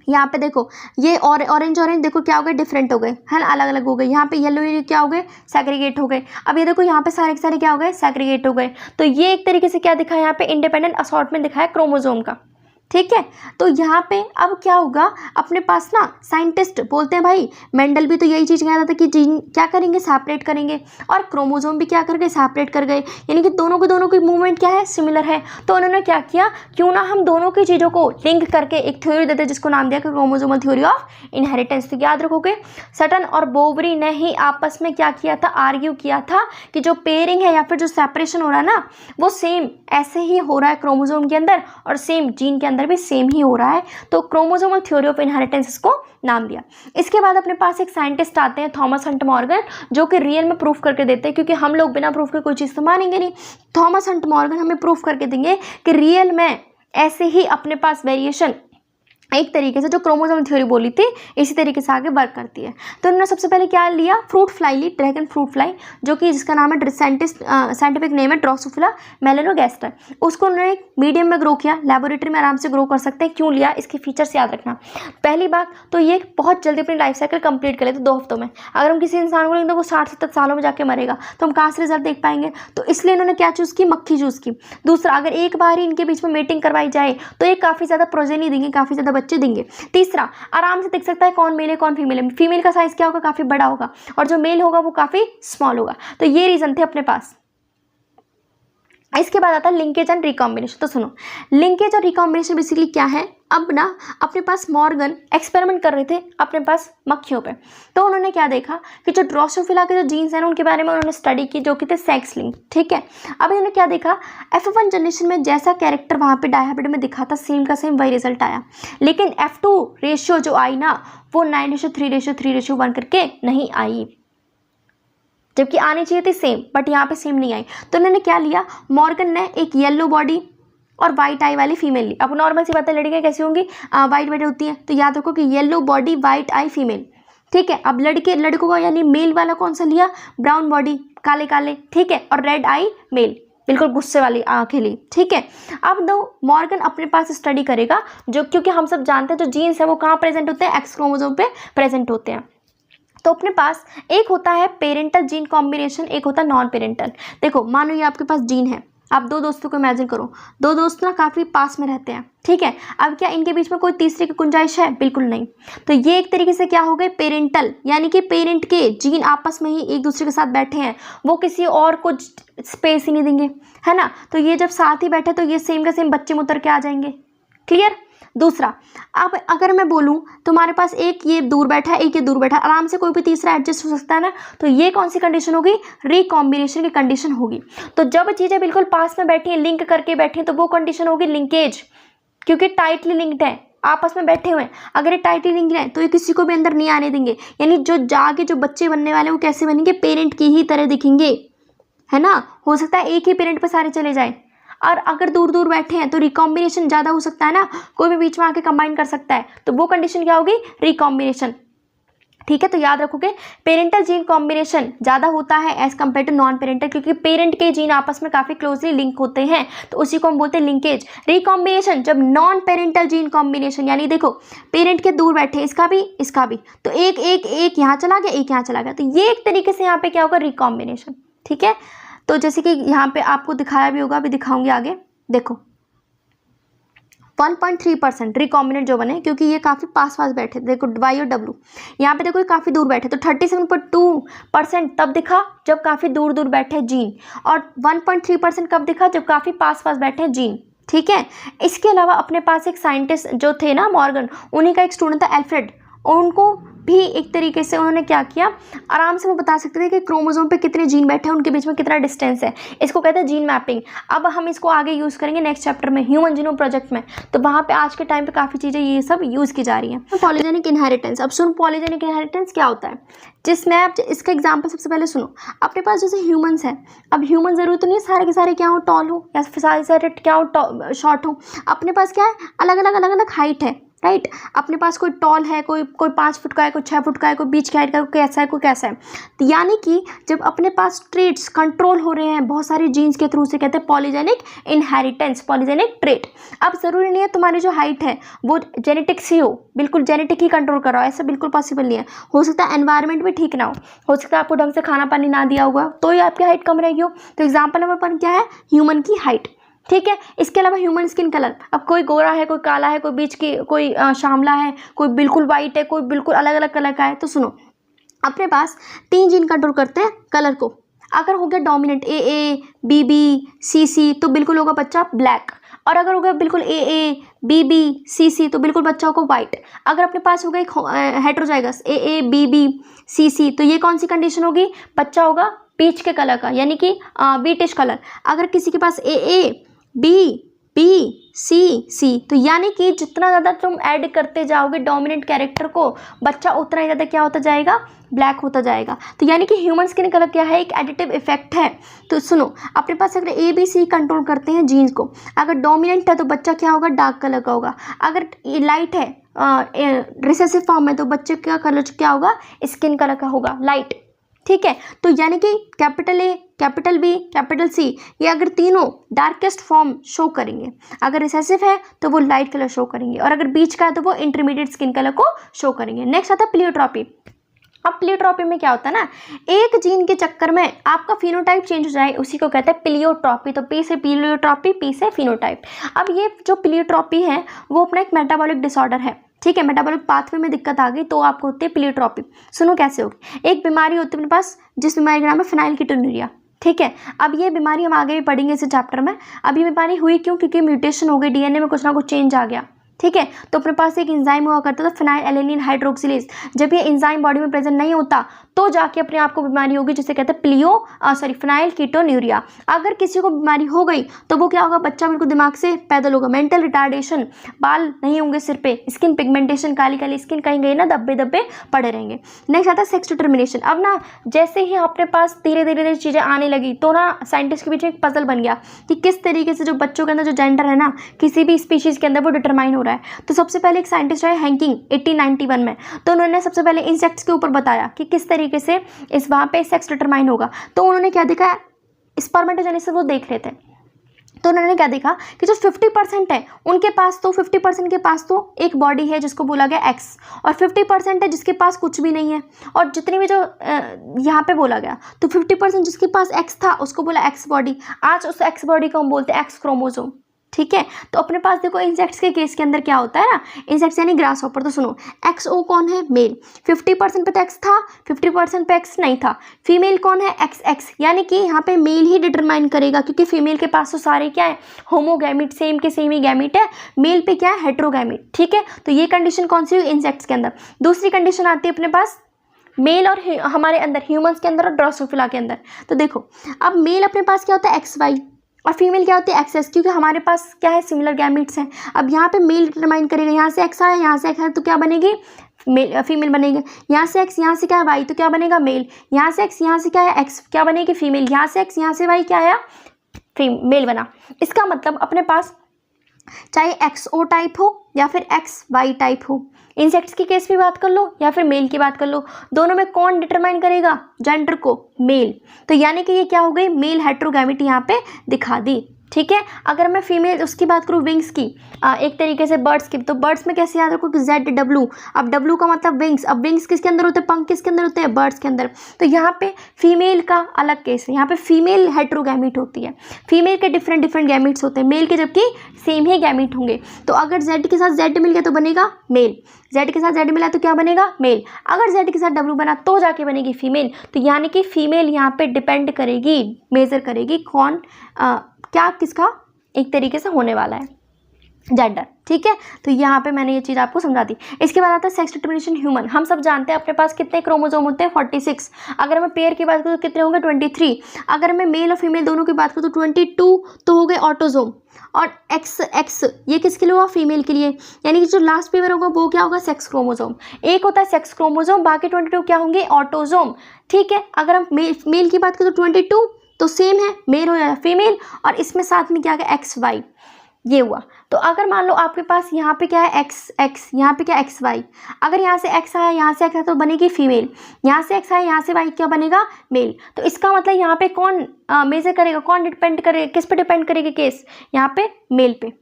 यहाँ पे देखो ये और ऑरेंज ऑरेंज देखो क्या हो गए, डिफरेंट हो गए, है ना, अलग अलग हो गए। यहाँ पे येलो ये क्या हो गए, सेग्रीगेट हो गए। अब ये देखो यहाँ पे सारे के सारे क्या हो गए, सेग्रीगेट हो गए। तो ये एक तरीके से क्या दिखा, यहाँ पे इंडिपेंडेंट असॉर्टमेंट दिखा है क्रोमोसोम का, ठीक है। तो यहाँ पे अब क्या होगा, अपने पास ना साइंटिस्ट बोलते हैं भाई मेंडल भी तो यही चीज़ कह रहा था कि जीन क्या करेंगे, सेपरेट करेंगे, और क्रोमोसोम भी क्या कर गए, सेपरेट कर गए, यानी कि दोनों की मूवमेंट क्या है, सिमिलर है। तो उन्होंने क्या किया, क्यों ना हम दोनों की चीज़ों को लिंक करके एक थ्योरी देते जिसको नाम दिया क्रोमोसोमल थ्योरी ऑफ इनहेरिटेंस। तो याद रखोगे, सटन और बोवरी ने ही आपस में क्या किया था, आर्ग्यू किया था कि जो पेयरिंग है या फिर जो सेपरेशन हो रहा है ना, वो सेम ऐसे ही हो रहा है क्रोमोसोम के अंदर, और सेम जीन के अंदर भी सेम ही हो रहा है। तो क्रोमोसोमल थ्योरी ऑफ इनहेरिटेंस इसको नाम दिया। इसके बाद अपने पास एक साइंटिस्ट आते हैं थॉमस हंट मॉर्गन, जो कि रियल में प्रूफ करके देते हैं, क्योंकि हम लोग बिना प्रूफ के कोई चीज़ तो मानेंगे नहीं। थॉमस हंट मॉर्गन हमें प्रूफ करके देंगे कि रियल में ऐसे ही अपने पास वेरिएशन एक तरीके से जो क्रोमोसोम थ्योरी बोली थी इसी तरीके से आगे वर्क करती है। तो उन्होंने सबसे पहले क्या लिया, फ्रूट फ्लाई ली, ड्रैगन फ्रूट फ्लाई, जो कि जिसका नाम है साइंटिफिक नेम है ड्रोसोफिला मेलेनोगैस्टर। उसको उन्होंने मीडियम में ग्रो किया, लेबोरेटरी में आराम से ग्रो कर सकते हैं। क्यों लिया, इसके फीचर्स याद रखना। पहली बात तो ये बहुत जल्दी अपनी लाइफ साइकिल कंप्लीट कर लेते 2 हफ्तों में। अगर हम किसी इंसान को लेंगे तो वो 60-70 सालों में जाके मरेगा, तो हम कहाँ से रिजल्ट देख पाएंगे। तो इसलिए इन्होंने क्या चूज़ की, मक्खी चूज़ की। दूसरा, अगर एक बार ही इनके बीच में मेटिंग करवाई जाए तो ये काफ़ी ज़्यादा प्रोजेनी देंगे, काफ़ी ज़्यादा बच्चे देंगे। तीसरा, आराम से दिख सकता है कौन मेल है कौन फीमेल है। फीमेल का साइज क्या होगा, काफ़ी बड़ा होगा, और जो मेल होगा वो काफ़ी स्मॉल होगा। तो ये रीज़न थे अपने पास। इसके बाद आता है लिंकेज एंड रिकॉम्बिनेशन। तो सुनो, लिंकेज और रिकॉम्बिनेशन बेसिकली क्या है। अब ना अपने पास मॉर्गन एक्सपेरिमेंट कर रहे थे अपने पास मक्खियों पे। तो उन्होंने क्या देखा कि जो ड्रोसोफिला के जो जीन्स हैं उनके बारे में उन्होंने स्टडी की, जो कि थे सेक्स लिंक, ठीक है। अब इन्होंने क्या देखा, F1 जनरेशन में जैसा कैरेक्टर वहाँ पे डायहाइब्रिड में दिखा था, सेम का सेम वही रिजल्ट आया। लेकिन F2 रेशियो जो आई ना, वो 9:3:3:1 करके नहीं आई, जबकि आनी चाहिए थी सेम, बट यहाँ पे सेम नहीं आई। तो उन्होंने क्या लिया, मॉर्गन ने एक येलो बॉडी और वाइट आई वाली फीमेल ली। अब नॉर्मल सी बात है, लड़कियाँ कैसी होंगी, वाइट वाइट होती हैं, तो याद रखो कि येलो बॉडी वाइट आई फीमेल, ठीक है। अब लड़कों का यानी मेल वाला कौन सा लिया, ब्राउन बॉडी काले काले, ठीक है, और रेड आई मेल, बिल्कुल गुस्से वाली आंखें ली, ठीक है। अब दो मॉर्गन अपने पास स्टडी करेगा, जो क्योंकि हम सब जानते हैं जो जीन्स है वो कहाँ प्रेजेंट होते हैं, एक्स क्रोमोसोम पे प्रेजेंट होते हैं। तो अपने पास एक होता है पेरेंटल जीन कॉम्बिनेशन, एक होता है नॉन पेरेंटल। देखो मानो ये आपके पास जीन है, आप 2 दोस्तों को इमेजिन करो, 2 दोस्त ना काफ़ी पास में रहते हैं, ठीक है। अब क्या इनके बीच में कोई तीसरे की गुंजाइश है, बिल्कुल नहीं। तो ये एक तरीके से क्या हो गए, पेरेंटल, यानी कि पेरेंट के जीन आपस में ही एक दूसरे के साथ बैठे हैं, वो किसी और को स्पेस ही नहीं देंगे, है ना। तो ये जब साथ ही बैठे तो ये सेम का सेम बच्चे में उतर के आ जाएंगे, क्लियर। दूसरा, अब अगर मैं बोलूं तुम्हारे पास एक ये दूर बैठा है, एक ये दूर बैठा है, आराम से कोई भी तीसरा एडजस्ट हो सकता है ना। तो ये कौन सी कंडीशन होगी, रिकॉम्बिनेशन की कंडीशन होगी। तो जब चीज़ें बिल्कुल पास में बैठी हैं, लिंक करके बैठी हैं, तो वो कंडीशन होगी लिंकेज, क्योंकि टाइटली लिंक्ड है, आपस में बैठे हुए हैं। अगर ये टाइटली लिंक्ड है तो ये किसी को भी अंदर नहीं आने देंगे, यानी जो जाके जो बच्चे बनने वाले वो कैसे बनेंगे, पेरेंट की ही तरह दिखेंगे, है ना। हो सकता है एक ही पेरेंट पर सारे चले जाए, और अगर दूर दूर बैठे हैं तो रिकॉम्बिनेशन ज़्यादा हो सकता है ना, कोई भी बीच में आके कंबाइन कर सकता है, तो वो कंडीशन क्या होगी, रिकॉम्बिनेशन, ठीक है। तो याद रखोगे पेरेंटल जीन कॉम्बिनेशन ज़्यादा होता है as compare to non parental, क्योंकि पेरेंट के जीन आपस में काफ़ी क्लोजली लिंक होते हैं, तो उसी को हम बोलते हैं लिंकेज। रिकॉम्बिनेशन जब नॉन पेरेंटल जीन कॉम्बिनेशन, यानी देखो पेरेंट के दूर बैठे, इसका भी, तो एक यहाँ चला गया, एक यहाँ चला गया, तो ये एक तरीके से यहाँ पे क्या होगा, रिकॉम्बिनेशन, ठीक है। तो जैसे कि यहाँ पे आपको दिखाया भी होगा, अभी दिखाऊंगी आगे। देखो 1.3% रिकॉम्बिनेंट जो बने, क्योंकि ये काफ़ी पास बैठे, देखो वाई और डब्ल्यू यहाँ पे देखो ये काफ़ी दूर बैठे, तो 37.2% तब दिखा जब काफ़ी दूर दूर बैठे जीन, और 1.3% कब दिखा जब काफ़ी पास बैठे जीन। ठीक है, इसके अलावा अपने पास एक साइंटिस्ट जो थे ना मॉर्गन, उन्हीं का एक स्टूडेंट था एल्फ्रेड, और उनको भी एक तरीके से उन्होंने क्या किया, आराम से वो बता सकते थे कि क्रोमोसोम पे कितने जीन बैठे हैं, उनके बीच में कितना डिस्टेंस है। इसको कहते हैं जीन मैपिंग। अब हम इसको आगे यूज़ करेंगे नेक्स्ट चैप्टर में ह्यूमन जीनोम प्रोजेक्ट में, तो वहाँ पे आज के टाइम पे काफ़ी चीज़ें ये सब यूज़ की जा रही हैं। पॉलीजेनिक इनहेरिटेंस, अब सुनो पॉलीजेनिक इनहेरिटेंस क्या होता है, जिसमें आप इसका एग्जाम्पल सबसे पहले सुनो। अपने पास जैसे ह्यूमंस है, अब ह्यूमन ज़रूरी तो नहीं सारे के सारे क्या हो, टॉल हो, या फिर सारे क्या हो, शॉर्ट हो। अपने पास क्या है, अलग अलग हाइट है, राइट। अपने पास कोई टॉल है, कोई 5 फुट का है, कोई 6 फुट का है, कोई बीच की हाइट का, कोई कैसा है, कोई कैसा है। तो यानी कि जब अपने पास ट्रेट्स कंट्रोल हो रहे हैं बहुत सारे जीन्स के थ्रू, से कहते हैं पॉलीजेनिक इनहेरिटेंस, पॉलीजेनिक ट्रेट। अब ज़रूरी नहीं है तुम्हारी जो हाइट है वो जेनेटिक से हो, बिल्कुल जेनेटिक ही कंट्रोल कराओ, ऐसा बिल्कुल पॉसिबल नहीं है। हो सकता है एनवायरनमेंट भी ठीक ना हो सकता है आपको ढंग से खाना पानी ना दिया होगा, तो ही आपकी हाइट कम रहेगी हो। तो एग्जाम्पल नंबर 1 क्या है, ह्यूमन की हाइट। ठीक है, इसके अलावा ह्यूमन स्किन कलर, अब कोई गोरा है, कोई काला है, कोई बीच की, कोई श्यामला है, कोई बिल्कुल वाइट है, कोई बिल्कुल अलग अलग कलर का है। तो सुनो, अपने पास 3 जीन कंट्रोल करते हैं कलर को। अगर हो गया dominant A B B C C, तो बिल्कुल होगा बच्चा ब्लैक, और अगर हो गया बिल्कुल ए बी बी सी सी, तो बिल्कुल बच्चा होगा वाइट। अगर अपने पास होगा एक heterozygous A B B C C, तो ये कौन सी कंडीशन होगी, बच्चा होगा पीच के कलर का, यानी कि व्हीटिश कलर। अगर किसी के पास ए बी बी सी सी, तो यानी कि जितना ज़्यादा तुम ऐड करते जाओगे डोमिनेंट कैरेक्टर को, बच्चा उतना ही ज़्यादा क्या होता जाएगा, ब्लैक होता जाएगा। तो यानी कि ह्यूमन स्किन कलर क्या है, एक एडिटिव इफेक्ट है। तो सुनो, अपने पास अगर ए बी सी कंट्रोल करते हैं जीन्स को, अगर डोमिनेंट है तो बच्चा क्या होगा, डार्क कलर का होगा। अगर लाइट है, रिसेसिव फॉर्म है, तो बच्चे का कलर क्या होगा, स्किन कलर का होगा, लाइट। ठीक है, तो यानी कि capital A, capital B, capital C, ये अगर तीनों डार्केस्ट फॉर्म शो करेंगे, अगर रिसेसिव है तो वो लाइट कलर शो करेंगे, और अगर बीच का है तो वो इंटरमीडिएट स्किन कलर को शो करेंगे। नेक्स्ट आता है प्लियोट्रॉपी। अब प्लियोट्रॉपी में क्या होता है ना, एक जीन के चक्कर में आपका फिनोटाइप चेंज हो जाए, उसी को कहते हैं प्लियोट्रॉपी। तो पी से प्लियोट्रॉपी, पी से फिनोटाइप। अब ये जो प्लियोट्रॉपी है वो अपना एक मेटाबॉलिक डिसऑर्डर है। ठीक है, मेटाबॉलिक पाथवे में दिक्कत आ गई तो आपको होती है प्लियोट्रॉपी। सुनो कैसे होगी, एक बीमारी होती है अपने पास जिस बीमारी का नाम है फेनाइलकीटोन्यूरिया। ठीक है, अब ये बीमारी हम आगे भी पढ़ेंगे इस चैप्टर में। अब ये बीमारी हुई क्यों, क्योंकि म्यूटेशन हो गई, डीएनए में कुछ ना कुछ चेंज आ गया। ठीक है, तो अपने पास एक एंजाइम हुआ करता था फेनाइलएलेनिन हाइड्रोक्सिलेज। जब ये एंजाइम बॉडी में प्रेजेंट नहीं होता तो जाके अपने आप को बीमारी होगी, जिसे कहते हैं फेनाइलकीटोन्यूरिया। अगर किसी को बीमारी हो गई तो वो क्या होगा, बच्चा बिल्कुल दिमाग से पैदल होगा, मेंटल रिटार्डेशन, बाल नहीं होंगे सिर पे, skin pigmentation, Kali Kali skin, कहीं गई ना धब्बे धब्बे पड़े रहेंगे। नेक्स्ट आता है सेक्स डिटर्मिनेशन। अब ना जैसे ही अपने पास धीरे धीरे चीज़ें आने लगी तो ना साइंटिस्ट के बीच में एक पजल बन गया कि किस तरीके से जो बच्चों के अंदर जो जेंडर है ना किसी भी स्पीशीज़ के अंदर वो डिटरमाइन हो रहा है। तो सबसे पहले एक साइंटिस्ट आए हैंकिंग 1891 में, तो उन्होंने सबसे पहले इंसेक्ट्स के ऊपर बताया कि किस तरीके से इस वहाँ पे सेक्स डिटरमाइन होगा। तो उन्होंने क्या देखा, स्पर्मेटोजेनेसिस वो देख रहे थे, तो उन्होंने क्या देखा कि जो 50% है उनके पास, तो 50% के पास तो एक बॉडी है जिसको बोला गया एक्स, और 50% है जिसके पास कुछ भी नहीं है। और जितनी भी जो यहाँ पे बोला गया, तो 50% जिसके पास एक्स था उसको बोला एक्स बॉडी। आज उस एक्स बॉडी को हम बोलते हैं एक्स क्रोमोसोम। ठीक है, तो अपने पास देखो इंसेक्ट्स के केस के अंदर क्या होता है ना, इंसेक्ट्स यानी ग्रास हॉपर। तो सुनो, एक्सओ कौन है, मेल, 50% पे तो एक्स था, 50% पे एक्स नहीं था। फीमेल कौन है, एक्स एक्स, यानी कि यहाँ पे मेल ही डिटरमाइन करेगा, क्योंकि फीमेल के पास तो सारे क्या है, होमोगैमिट, सेम के सेम ही गैमिट है। मेल पे क्या है, हेट्रोगैमिट। ठीक है, तो ये कंडीशन कौन सी हुई, इंसेक्ट्स के अंदर। दूसरी कंडीशन आती है अपने पास मेल और हमारे अंदर ह्यूमंस के अंदर और ड्रोसोफिला के अंदर। तो देखो, अब मेल अपने पास क्या होता है, एक्स वाई, और फीमेल क्या होती है, एक्स एस, क्योंकि हमारे पास क्या है, सिमिलर गैमिट्स हैं। अब यहाँ पे मेल डिटरमाइन करेगा, यहाँ से एक्स आया, यहाँ से एक्स है, तो क्या बनेगी, मेल, फीमेल बनेगी। यहाँ से एक्स, यहाँ से क्या है वाई, तो क्या बनेगा मेल। यहाँ से एक्स, यहाँ से क्या है एक्स, क्या बनेगी फीमेल। यहाँ से एक्स, यहाँ से वाई क्या आया, मेल बना। इसका मतलब अपने पास चाहे एक्स ओ टाइप हो या फिर एक्स वाई टाइप हो, इंसेक्ट्स की केस भी बात कर लो या फिर मेल की बात कर लो, दोनों में कौन डिटरमाइन करेगा जेंडर को, मेल। तो यानी कि ये क्या हो गई, मेल हेट्रोगैमिटी यहाँ पे दिखा दी। ठीक है। अगर मैं फीमेल उसकी बात करूँ विंग्स की, एक तरीके से बर्ड्स की, तो बर्ड्स में कैसे याद रखो कि ZW, अब W का मतलब विंग्स, अब विंग्स किसके अंदर होते हैं, पंख किसके अंदर होते हैं, बर्ड्स के अंदर। तो यहाँ पे फीमेल का अलग केस है, यहाँ पे फीमेल हेट्रोगैमिट होती है, फीमेल के डिफरेंट डिफरेंट गैमिट्स होते हैं, मेल के जबकि सेम ही गैमिट होंगे। तो अगर Z के साथ Z मिल गया तो बनेगा मेल, Z के साथ Z मिला तो क्या बनेगा मेल, अगर Z के साथ W बना तो जाके बनेगी फीमेल। तो यानी कि फीमेल यहाँ पे डिपेंड करेगी, मेजर करेगी कौन क्या किसका एक तरीके से होने वाला है जेंडर, ठीक है। तो यहाँ पे मैंने ये चीज़ आपको समझा दी। इसके बाद आता है सेक्स डिटर्मिनेशन ह्यूमन। हम सब जानते हैं अपने पास कितने क्रोमोसोम होते हैं, 46। अगर मैं पेयर की बात करूँ तो कितने होंगे, 23। अगर मैं मेल और फीमेल दोनों की बात करूँ तो 22 तो हो गए ऑटोजोम, और एक्स ये किसके लिए हुआ, फीमेल के लिए, यानी कि जो लास्ट पेयर होगा वो क्या होगा, सेक्स क्रोमोसोम। एक होता है सेक्स क्रोमोसोम, बाकी 22 क्या होंगे, ऑटोजोम, ठीक है। अगर हम मेल की बात करें तो 22 तो सेम है, मेल हो या फीमेल, और इसमें साथ में क्या है XY, ये हुआ। तो अगर मान लो आपके पास यहाँ पे क्या है XX, यहाँ पे क्या XY, अगर यहाँ से X आया यहाँ से X आया तो बनेगी फीमेल, यहाँ से X आया यहाँ से Y क्या बनेगा, मेल। तो इसका मतलब यहाँ पे कौन मेजर करेगा, कौन डिपेंड करेगा, किस पे डिपेंड करेगी केस, यहाँ पे मेल पे,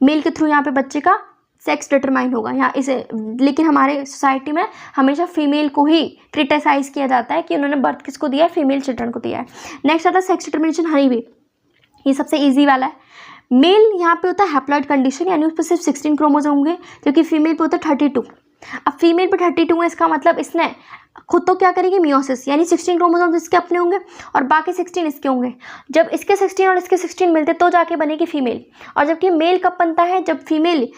मेल के थ्रू यहाँ पे बच्चे का सेक्स डिटरमाइन होगा यहाँ इसे। लेकिन हमारे सोसाइटी में हमेशा फीमेल को ही क्रिटिसाइज किया जाता है कि उन्होंने बर्थ किसको दिया है, फीमेल चिल्ड्रन को दिया है। नेक्स्ट आता है सेक्स डिटरमिनेशन हनी बी, ये सबसे ईजी वाला है। मेल यहाँ पे होता है हैप्लॉइड कंडीशन, यानी उस पर सिर्फ 16 क्रोमोसोम होंगे, जबकि फीमेल पे होता है 32। अब फीमेल पे 32 है, इसका मतलब इसने खुद तो क्या करेगी, मियोसिस, यानी 16 क्रोमोसोम इसके अपने होंगे और बाकी 16 इसके होंगे। जब इसके 16 और इसके 16 मिलते तो जाके बनेगी फीमेल। और जबकि मेल कब बनता है, जब फीमेल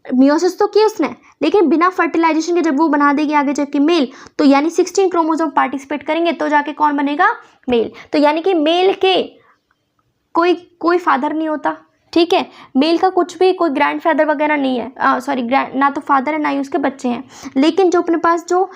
मियोसिस तो की उसने, लेकिन बिना फर्टिलाइजेशन के जब वो बना देगी आगे जबकि मेल, तो यानी 16 क्रोमोसोम पार्टिसिपेट करेंगे तो जाके कौन बनेगा, मेल। तो यानी कि मेल के कोई फादर नहीं होता, ठीक है, मेल का कुछ भी कोई ग्रैंड फादर वगैरह नहीं है, सॉरी ना तो फादर है ना ही उसके बच्चे हैं। लेकिन जो अपने पास जो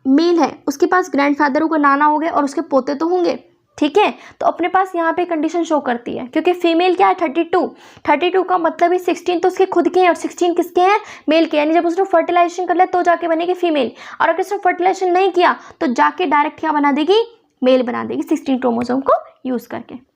मेल है उसके पास ग्रैंड फादर होगा, नाना हो गए, और उसके पोते तो होंगे, ठीक है। तो अपने पास यहाँ पे कंडीशन शो करती है, क्योंकि फीमेल क्या है 32 का मतलब ही 16 तो उसके खुद के हैं और 16 किसके हैं, मेल के। यानी जब उसने फर्टिलाइजेशन कर लिया तो जाके बनेगी फीमेल, और अगर उसने फर्टिलाइजेशन नहीं किया तो जाके डायरेक्ट क्या बना देगी, मेल बना देगी 16 क्रोमोसोम को यूज करके।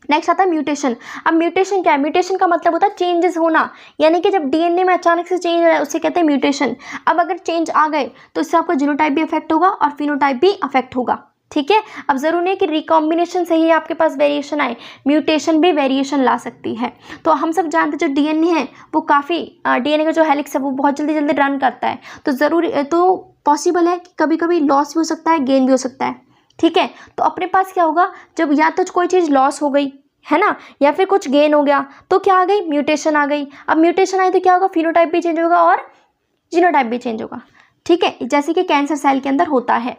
नेक्स्ट आता है म्यूटेशन। अब म्यूटेशन क्या है, म्यूटेशन का मतलब होता है चेंजेस होना, यानी कि जब डीएनए में अचानक से चेंज हो रहा है उसे कहते हैं म्यूटेशन। अब अगर चेंज आ गए तो इससे आपका जीनोटाइप भी अफेक्ट होगा और फिनोटाइप भी अफेक्ट होगा, ठीक है। अब जरूरी नहीं कि रिकॉम्बिनेशन से ही आपके पास वेरिएशन आए, म्यूटेशन भी वेरिएशन ला सकती है। तो हम सब जानते हैं जो डीएनए है वो काफ़ी डीएनए का जो हेलिक्स है वो बहुत जल्दी जल्दी रन करता है, तो ज़रूरी तो पॉसिबल है कि कभी कभी लॉस भी हो सकता है, गेन भी हो सकता है, ठीक है। तो अपने पास क्या होगा, जब या तो कोई चीज़ लॉस हो गई है ना, या फिर कुछ गेन हो गया तो क्या आ गई, म्यूटेशन आ गई। अब म्यूटेशन आई तो क्या होगा, फिनोटाइप भी चेंज होगा और जीनोटाइप भी चेंज होगा, ठीक है, जैसे कि कैंसर सेल के अंदर होता है,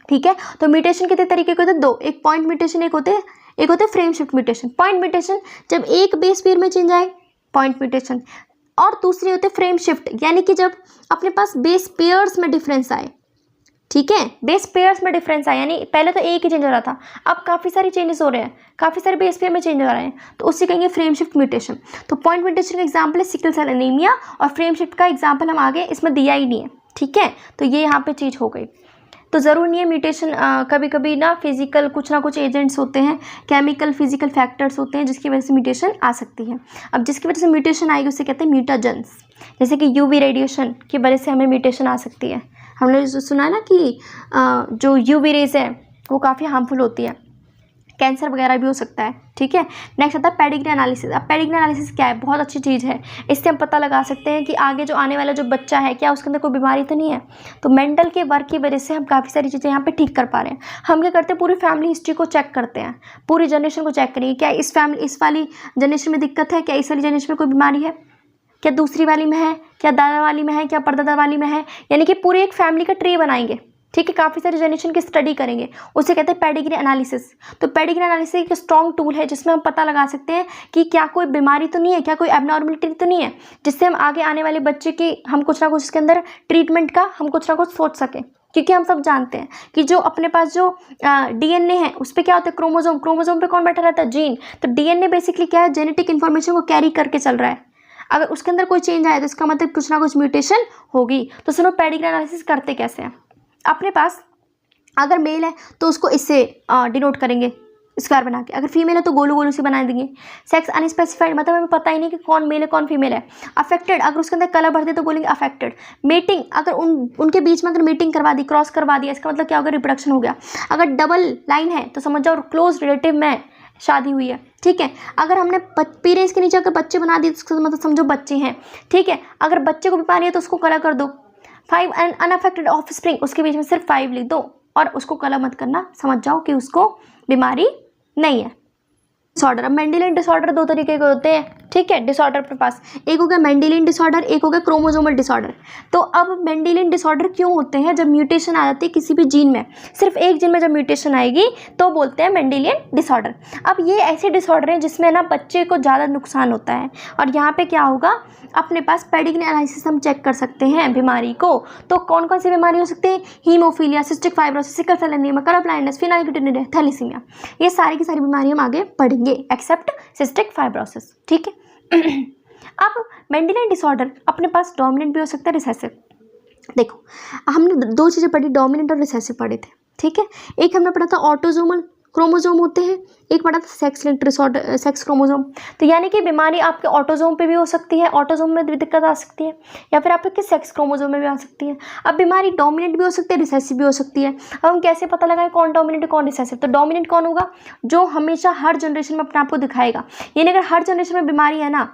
ठीक है। तो म्यूटेशन कितने तरीके के होते हैं, दो, एक पॉइंट म्यूटेशन, एक होते frame shift mutation. Point mutation जब एक बेस पेयर में चेंज आए, पॉइंट म्यूटेशन, और दूसरे होते फ्रेम शिफ्ट, यानी कि जब अपने पास बेस पेयर्स में डिफरेंस आए, ठीक है, बेस पेयर्स में डिफरेंस आया, यानी पहले तो एक ही चेंज हो रहा था, अब काफ़ी सारे चेंजेस हो रहे हैं, काफ़ी सारे बेस पेयर में चेंज हो रहे हैं, तो उससे कहेंगे फ्रेम शिफ्ट म्यूटेशन। तो पॉइंट म्यूटेशन का एग्जांपल है सिकल सेल एनीमिया, और फ्रेम शिफ्ट का एग्जांपल हम आगे इसमें दिया ही नहीं है, ठीक है। तो ये यहाँ पे चीज़ हो गई। तो ज़रूर नहीं है म्यूटेशन, कभी कभी ना फिजिकल कुछ ना कुछ एजेंट्स होते हैं, केमिकल फिजिकल फैक्टर्स होते हैं जिसकी वजह से म्यूटेशन आ सकती है। अब जिसकी वजह से म्यूटेशन आएगी उसे कहते हैं म्यूटाजेंस, जैसे कि यूवी रेडिएशन की वजह से हमें म्यूटेशन आ सकती है। हमने सुना है ना कि जो यूवी रेज है वो काफ़ी हार्मफुल होती है, कैंसर वगैरह भी हो सकता है, ठीक है। नेक्स्ट आता है पेडिग्री एनालिसिस। अब पेडिग्री एनालिसिस क्या है, बहुत अच्छी चीज़ है, इससे हम पता लगा सकते हैं कि आगे जो आने वाला जो बच्चा है क्या उसके अंदर कोई बीमारी तो नहीं है। तो मेंटल के वर्क की वजह से हम काफ़ी सारी चीज़ें यहाँ पे ठीक कर पा रहे हैं। हम क्या करते हैं, पूरी फैमिली हिस्ट्री को चेक करते हैं, पूरी जनरेशन को चेक करेंगे, क्या इस वाली जनरेशन में दिक्कत है, क्या इस वाली जनरेशन में कोई बीमारी है, क्या दूसरी वाली में है, क्या दादा वाली में है, क्या परदादा वाली में है, यानी कि पूरी एक फैमिली का ट्री बनाएंगे, ठीक है। काफ़ी सारी जनरेशन की स्टडी करेंगे, उसे कहते हैं पेडिग्री एनालिसिस। तो पेडिग्री एनालिसिस एक स्ट्रॉन्ग टूल है जिसमें हम पता लगा सकते हैं कि क्या कोई बीमारी तो नहीं है, क्या कोई एबनॉर्मलिटी तो नहीं है, जिससे हम आगे आने वाले बच्चे की हम कुछ ना कुछ इसके अंदर ट्रीटमेंट का हम कुछ ना कुछ सोच सकें। क्योंकि हम सब जानते हैं कि जो अपने पास जो डीएनए है उस पर क्या होता है, क्रोमोसोम पे कौन बैठा रहता है, जीन। तो डीएनए बेसिकली क्या है, जेनेटिक इन्फॉर्मेशन को कैरी करके चल रहा है। अगर उसके अंदर कोई चेंज आए तो इसका मतलब कुछ ना कुछ म्यूटेशन होगी। तो सुनो पेडिग्री एनालिसिस करते कैसे हैं। अपने पास अगर मेल है तो उसको इससे डिनोट करेंगे, स्क्वायर बना के। अगर फीमेल है तो गोलू गोलू से बना देंगे। सेक्स अनस्पेसिफाइड मतलब हमें पता ही नहीं कि कौन मेल है कौन फीमेल है। अफेक्टेड अगर उसके अंदर कलर भरते तो बोलेंगे अफेक्टेड। मेटिंग अगर उनके बीच में अगर मीटिंग करवा दी, क्रॉस करवा दिया, इसका मतलब क्या होगा, रिप्रोडक्शन हो गया। अगर डबल लाइन है तो समझ जाओ क्लोज रिलेटिव में शादी हुई है, ठीक है। अगर हमने पेरेंट्स के नीचे अगर बच्चे बना दिए तो मतलब समझो बच्चे हैं, ठीक है। अगर बच्चे को बीमारी है तो उसको कलर कर दो 5 एंड अनअफेक्टेड ऑफस्प्रिंग, उसके बीच में सिर्फ 5 लिख दो और उसको कलर मत करना, समझ जाओ कि उसको बीमारी नहीं है। डिसऑर्डर, अब मेंडेलियन डिसऑर्डर 2 तरीके के होते हैं, ठीक है। डिसऑर्डर अपने पास एक हो गया मेंडेलियन डिसऑर्डर, एक हो गया क्रोमोसोमल डिसऑर्डर। तो अब मेंडेलियन डिसऑर्डर क्यों होते हैं, जब म्यूटेशन आ जाती है किसी भी जीन में, सिर्फ एक जीन में जब म्यूटेशन आएगी तो बोलते हैं मेंडेलियन डिसऑर्डर। अब ये ऐसे डिसऑर्डर हैं जिसमें ना बच्चे को ज़्यादा नुकसान होता है। और यहाँ पे क्या होगा, अपने पास पेडिग्री एनालिसिस हम चेक कर सकते हैं बीमारी को। तो कौन कौन सी बीमारी हो सकती है, haemophilia, cystic fibrosis, sickle cell anaemia, colour blindness, phenylketonuria, thalassaemia, ये सारी की सारी बीमारी हम आगे पढ़ेंगे एक्सेप्ट सिस्टिक फाइब्रोसिस, ठीक है। अब मेंडेलियन डिसऑर्डर अपने पास डोमिनेंट भी हो सकता है, रिसेसिव। देखो हमने 2 चीज़ें पढ़ी, डोमिनेंट और रिसेसिव पढ़े थे, ठीक है। एक हमने पढ़ा था ऑटोसोमल क्रोमोसोम होते हैं, एक पढ़ा था sex linked disorder, sex chromosome. तो यानी कि बीमारी आपके ऑटोसोम पे भी हो सकती है, ऑटोसोम में भी दिक्कत आ सकती है, या फिर आपके सेक्स क्रोमोसोम में भी आ सकती है। अब बीमारी डोमिनेंट भी हो सकती है, रिसेसिव भी हो सकती है। अब हम कैसे पता लगाएं कौन डोमिनेंट कौन रिसेसिव, तो डोमिनेंट कौन होगा, जो हमेशा हर जनरेशन में अपने आप को दिखाएगा। यानी अगर हर जनरेशन में बीमारी है ना,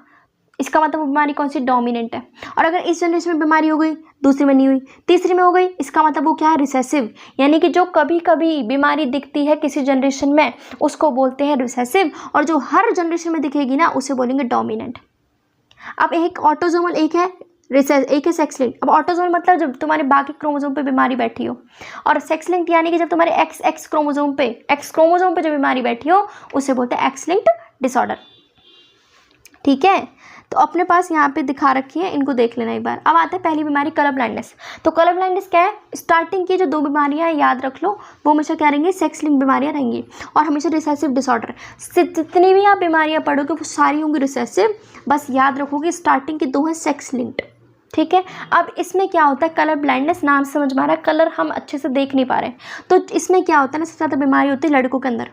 इसका मतलब बीमारी कौन सी, डोमिनेंट है। और अगर इस जनरेशन में बीमारी हो गई, दूसरी में नहीं हुई, तीसरी में हो गई, इसका मतलब वो क्या है, रिसेसिव। यानी कि जो कभी कभी बीमारी दिखती है किसी जनरेशन में उसको बोलते हैं रिसेसिव, और जो हर जनरेशन में दिखेगी ना उसे बोलेंगे डोमिनेंट। अब एक ऑटोसोमल, एक है एक है सेक्स लिंक्ड। अब ऑटोसोमल मतलब जब तुम्हारे बाकी क्रोमोसोम पे बीमारी बैठी हो, और सेक्स लिंक्ड यानी कि जब तुम्हारे एक्स क्रोमोसोम पे जो बीमारी बैठी हो उसे बोलते हैं एक्स लिंक्ड डिसऑर्डर, ठीक है। तो अपने पास यहाँ पे दिखा रखी है, इनको देख लेना एक बार। अब आते हैं पहली बीमारी कलर ब्लाइंडनेस। तो कलर ब्लाइंडनेस क्या है, स्टार्टिंग की जो 2 बीमारियाँ याद रख लो, वो हमेशा क्या रहेंगी, सेक्स लिंक बीमारियाँ रहेंगी, और हमेशा रिसेसिव डिसऑर्डर। जितनी भी आप बीमारियाँ पढ़ोगे वो सारी होंगी रिसेसिव, बस याद रखोगे स्टार्टिंग की 2 हैं सेक्स लिंक्ड, ठीक है। अब इसमें क्या होता है, कलर ब्लाइंडनेस नाम से समझ में आ रहा है, कलर हम अच्छे से देख नहीं पा रहे। तो इसमें क्या होता है ना, सबसे ज़्यादा बीमारी होती है लड़कों के अंदर,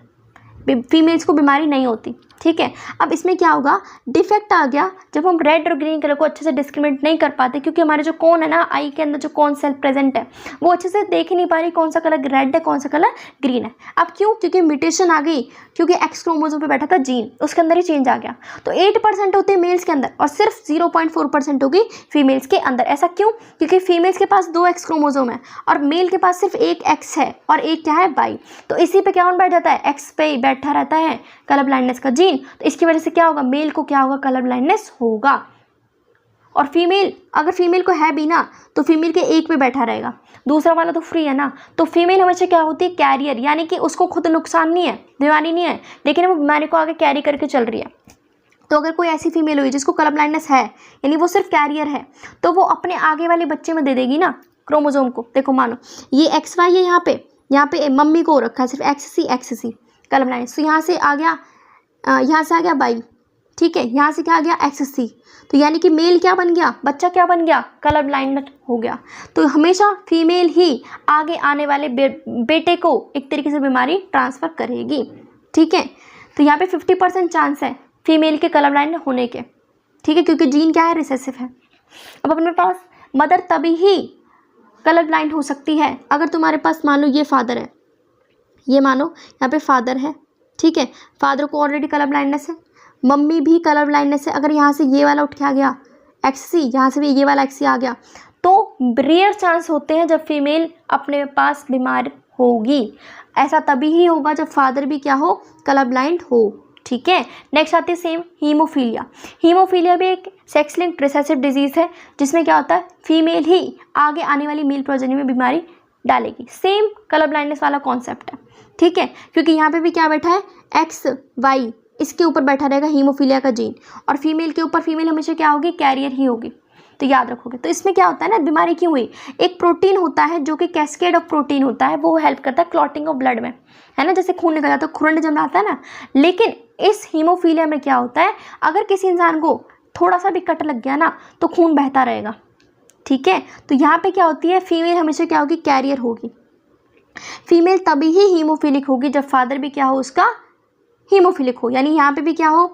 फीमेल्स को बीमारी नहीं होती, ठीक है। अब इसमें क्या होगा, डिफेक्ट आ गया जब हम रेड और ग्रीन कलर को अच्छे से डिस्क्रिमिनेट नहीं कर पाते, क्योंकि हमारे जो कोन है ना, आई के अंदर जो कोन सेल प्रेजेंट है वो अच्छे से देख ही नहीं पा रही कौन सा कलर रेड है कौन सा कलर ग्रीन है। अब क्यों, क्योंकि म्यूटेशन आ गई, क्योंकि एक्स क्रोमोसोम पे बैठा था जीन, उसके अंदर ही चेंज आ गया। तो 8% होते हैं मेल्स के अंदर और सिर्फ 0.4% होगी फीमेल्स के अंदर। ऐसा क्यों, क्योंकि फीमेल्स के पास 2 एक्स क्रोमोसोम है और मेल के पास सिर्फ 1 एक्स है और एक क्या है, वाई। तो इसी पे क्या बैठ जाता है, एक्स पे बैठा रहता है कलर ब्लाइंडनेस का जीन। तो इसकी वजह से क्या होगा, मेल को क्या होगा, कलर ब्लाइंडनेस होगा। और फीमेल, अगर फीमेल को है भी ना तो फीमेल के एक पे बैठा रहेगा, दूसरा वाला तो फ्री है ना। तो फीमेल हमेशा क्या होती है, कैरियर, यानी कि उसको खुद नुकसान नहीं है, बीमारी नहीं है, लेकिन वो बीमारी को आगे कैरी करके चल रही है। तो अगर कोई ऐसी फीमेल हुई जिसको कलर ब्लाइंडनेस है, यानी वो सिर्फ कैरियर है, तो वो अपने आगे वाले बच्चे में दे देगी ना क्रोमोसोम को। देखो मानो ये एक्स वाई है, यहाँ पे मम्मी को रखा है सिर्फ एक्स सी कलर ब्लाइंडनेस। तो यहाँ से आ गया वाई, ठीक है, यहाँ से क्या आ गया, एक्स सी। तो यानी कि मेल क्या बन गया, बच्चा क्या बन गया, कलर ब्लाइंड हो गया। तो हमेशा फीमेल ही आगे आने वाले बेटे को एक तरीके से बीमारी ट्रांसफ़र करेगी, ठीक है। तो यहाँ पे 50% चांस है फीमेल के कलर ब्लाइंड होने के, ठीक है, क्योंकि जीन क्या है, रिसेसिव है। अब अपने पास मदर तभी ही कलर ब्लाइंड हो सकती है अगर तुम्हारे पास मान लो ये फादर है, ये मानो यहाँ पे फादर है, ठीक है, फादर को ऑलरेडी कलर ब्लाइंडनेस है, मम्मी भी कलर ब्लाइंडनेस है। अगर यहाँ से ये वाला उठ के आ गया एक्स सी, यहाँ से भी ये वाला एक्स सी आ गया, तो रेयर चांस होते हैं जब फीमेल अपने पास बीमार होगी। ऐसा तभी ही होगा जब फादर भी क्या हो, कलर ब्लाइंड हो, ठीक है। नेक्स्ट आती है सेम हीमोफीलिया। हीमोफीलिया भी एक सेक्स लिंक्ड रिसेसिव डिजीज़ है जिसमें क्या होता है, फीमेल ही आगे आने वाली मेल प्रोजेनी में बीमारी डालेगी। सेम कलर ब्लाइंडनेस वाला कॉन्सेप्ट है, ठीक है, क्योंकि यहाँ पे भी क्या बैठा है, एक्स वाई, इसके ऊपर बैठा रहेगा हीमोफीलिया का जीन, और फीमेल के ऊपर फीमेल हमेशा क्या होगी, कैरियर ही होगी। तो याद रखोगे। तो इसमें क्या होता है ना, बीमारी क्यों हुई, एक प्रोटीन होता है जो कि कैस्केड ऑफ प्रोटीन होता है, वो हेल्प करता है क्लॉटिंग ऑफ ब्लड में, है ना, जैसे खून निकल जाता है, खुरन जम आता है ना। लेकिन इस हीमोफीलिया में क्या होता है, अगर किसी इंसान को थोड़ा सा भी कट लग गया ना तो खून बहता रहेगा, ठीक है। तो यहाँ पे क्या होती है, फीमेल हमेशा क्या होगी, कैरियर होगी। फीमेल तभी ही हीमोफिलिक होगी जब फादर भी क्या हो उसका हीमोफिलिक हो, यानी यहाँ पे भी क्या हो,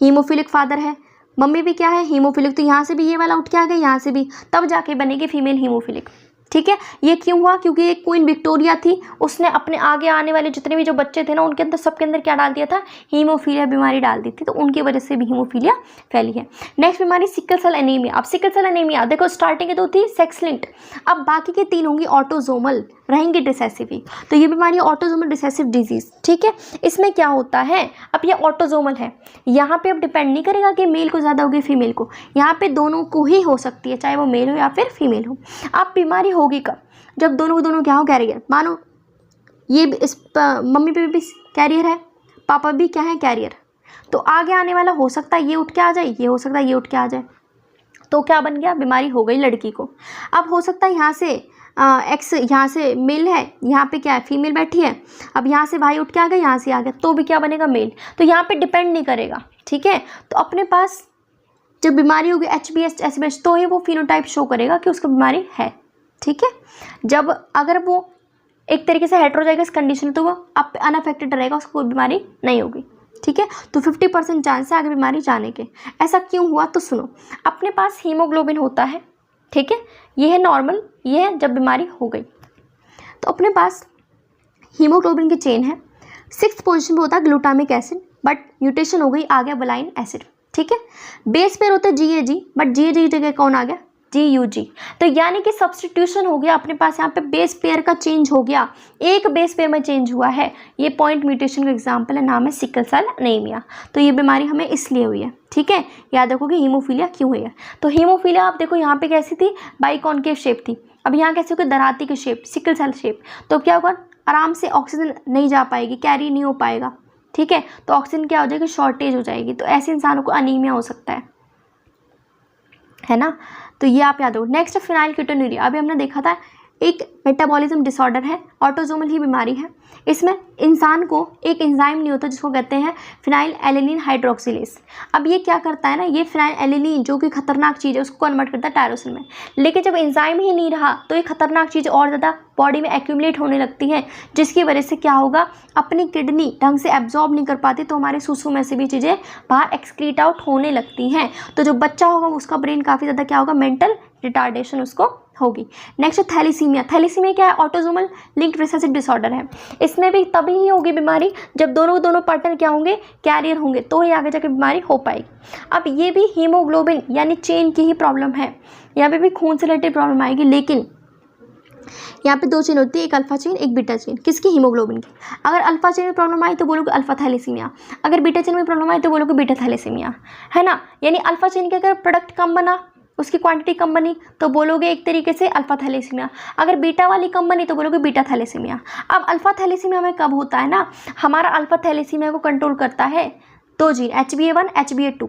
हीमोफिलिक फादर है, मम्मी भी क्या है, हीमोफिलिक, तो यहाँ से भी ये वाला उठ के आ गया, यहाँ से भी, तब जाके बनेगी फीमेल हीमोफिलिक। ठीक है, ये क्यों हुआ, क्योंकि एक क्वीन विक्टोरिया थी, उसने अपने आगे आने वाले जितने भी जो बच्चे थे ना उनके अंदर, सबके अंदर क्या डाल दिया था, हीमोफीलिया बीमारी डाल दी थी, तो उनकी वजह से भी हीमोफीलिया फैली है। नेक्स्ट बीमारी सिकल सेल एनीमिया। अब सिकल सेल एनीमिया देखो, स्टार्टिंग के दो थी सेक्स लिंक्ड, अब बाकी के 3 होंगी ऑटोजोमल, रहेंगे रिसेसिव ही। तो ये बीमारी ऑटोजोमल रिसेसिव डिजीज। ठीक है, इसमें क्या होता है, अब ये ऑटोजोमल है, यहाँ पे अब डिपेंड नहीं करेगा कि मेल को ज़्यादा होगी फीमेल को, यहाँ पे दोनों को ही हो सकती है, चाहे वो मेल हो या फिर फीमेल हो। अब बीमारी होगी कब, जब दोनों को दोनों क्या हो, कैरियर, मानो ये इस मम्मी पे भी कैरियर है, पापा भी क्या है, कैरियर, तो आगे आने वाला हो सकता है ये उठ के आ जाए, ये हो सकता है ये उठ के आ जाए, तो क्या बन गया, बीमारी हो गई लड़की को। अब हो सकता है यहाँ से एक्स, यहाँ से मेल है, यहाँ पे क्या है, फीमेल बैठी है, अब यहाँ से भाई उठ के आ गया, यहाँ से आ गया, तो भी क्या बनेगा, मेल, तो यहाँ पे डिपेंड नहीं करेगा। ठीक है, तो अपने पास जब बीमारी होगी HbS SbH, तो ही वो फिनोटाइप शो करेगा कि उसको बीमारी है। ठीक है, जब अगर वो एक तरीके से हेटेरोजाइगस कंडीशन, तो वो अनअफेक्टेड रहेगा, उसको कोई बीमारी नहीं होगी। ठीक है, तो 50% चांस है आगे बीमारी जाने के। ऐसा क्यों हुआ, तो सुनो, अपने पास हीमोग्लोबिन होता है, ठीक है, ये है नॉर्मल, ये है जब बीमारी हो गई, तो अपने पास हीमोग्लोबिन की चेन है, 6th पोजीशन पे होता है ग्लूटामिक एसिड, बट म्यूटेशन हो गई, आ गया बलाइन एसिड। ठीक है, बेस पेयर होता है GAG, बट GAG जगह कौन आ गया, GUG, तो यानी कि सब्सटीट्यूशन हो गया, अपने पास यहाँ पे बेस पेयर का चेंज हो गया, एक बेस पेयर में चेंज हुआ है, ये पॉइंट म्यूटेशन का एग्जांपल है, नाम है सिकल सेल एनीमिया। तो ये बीमारी हमें इसलिए हुई है। ठीक है, याद रखो कि हीमोफीलिया क्यों हुई है, तो हीमोफीलिया आप देखो यहाँ पे कैसी थी, बाइकॉनकेव शेप थी, अब यहाँ कैसे होगी, दराती की शेप, सिकल सेल शेप, तो क्या होगा, आराम से ऑक्सीजन नहीं जा पाएगी, कैरी नहीं हो पाएगा। ठीक है, तो ऑक्सीजन क्या हो जाएगी, शॉर्टेज हो जाएगी, तो ऐसे इंसानों को अनीमिया हो सकता है ना। तो ये आप याद रखो। नेक्स्ट फिनाइलकीटोन्यूरिया, अभी हमने देखा था एक मेटाबॉलिज्म डिसऑर्डर है, ऑटोजोमल ही बीमारी है, इसमें इंसान को एक एंजाइम नहीं होता जिसको कहते हैं फिनाइल एलिलीन हाइड्रोक्सिलेज। अब ये क्या करता है ना, ये फिनाइल एलिलीन जो कि खतरनाक चीज़ है उसको कन्वर्ट करता है टायरोसिन में, लेकिन जब एंजाइम ही नहीं रहा तो ये खतरनाक चीज़ और ज़्यादा बॉडी में एक्यूमुलेट होने लगती है, जिसकी वजह से क्या होगा, अपनी किडनी ढंग से एब्जॉर्ब नहीं कर पाती, तो हमारे सूसू में से भी चीज़ें बाहर एक्सक्रीट आउट होने लगती हैं, तो जो बच्चा होगा उसका ब्रेन काफ़ी ज़्यादा क्या होगा, मेंटल रिटार्डेशन उसको होगी। नेक्स्ट थैलीसीमिया, थैलीसीमिया क्या है, ऑटोजोमल लिंक्ड रिसेसिव डिसऑर्डर है, इसमें भी तभी ही होगी बीमारी जब दोनों पार्टनर क्या होंगे, कैरियर होंगे, तो ही आगे जाकर बीमारी हो पाएगी। अब ये भी हीमोग्लोबिन यानी चेन की ही प्रॉब्लम है, यहाँ पे भी खून से रिलेटेड प्रॉब्लम आएगी, लेकिन यहाँ पे 2 चेन होती है, एक अल्फा चेन एक बीटा चेन, किसकी, हीमोग्लोबिन की। अगर अल्फा चेन में प्रॉब्लम आई तो बोलोगे अल्फा थैलेसीमिया, अगर बीटा चेन में प्रॉब्लम आई तो बोलोगे बीटा थैलेसीमिया, है ना। यानी अल्फा चेन के अगर प्रोडक्ट कम बना, उसकी क्वांटिटी कम बनी, तो बोलोगे एक तरीके से अल्फा थैलेसीमिया, अगर बीटा वाली कम बनी तो बोलोगे बीटा थैलेसीमिया। अब अल्फा थैलेसीमिया में कब होता है ना, हमारा अल्फा थैलेसीमिया को कंट्रोल करता है 2 जीन, HbA1 HbA2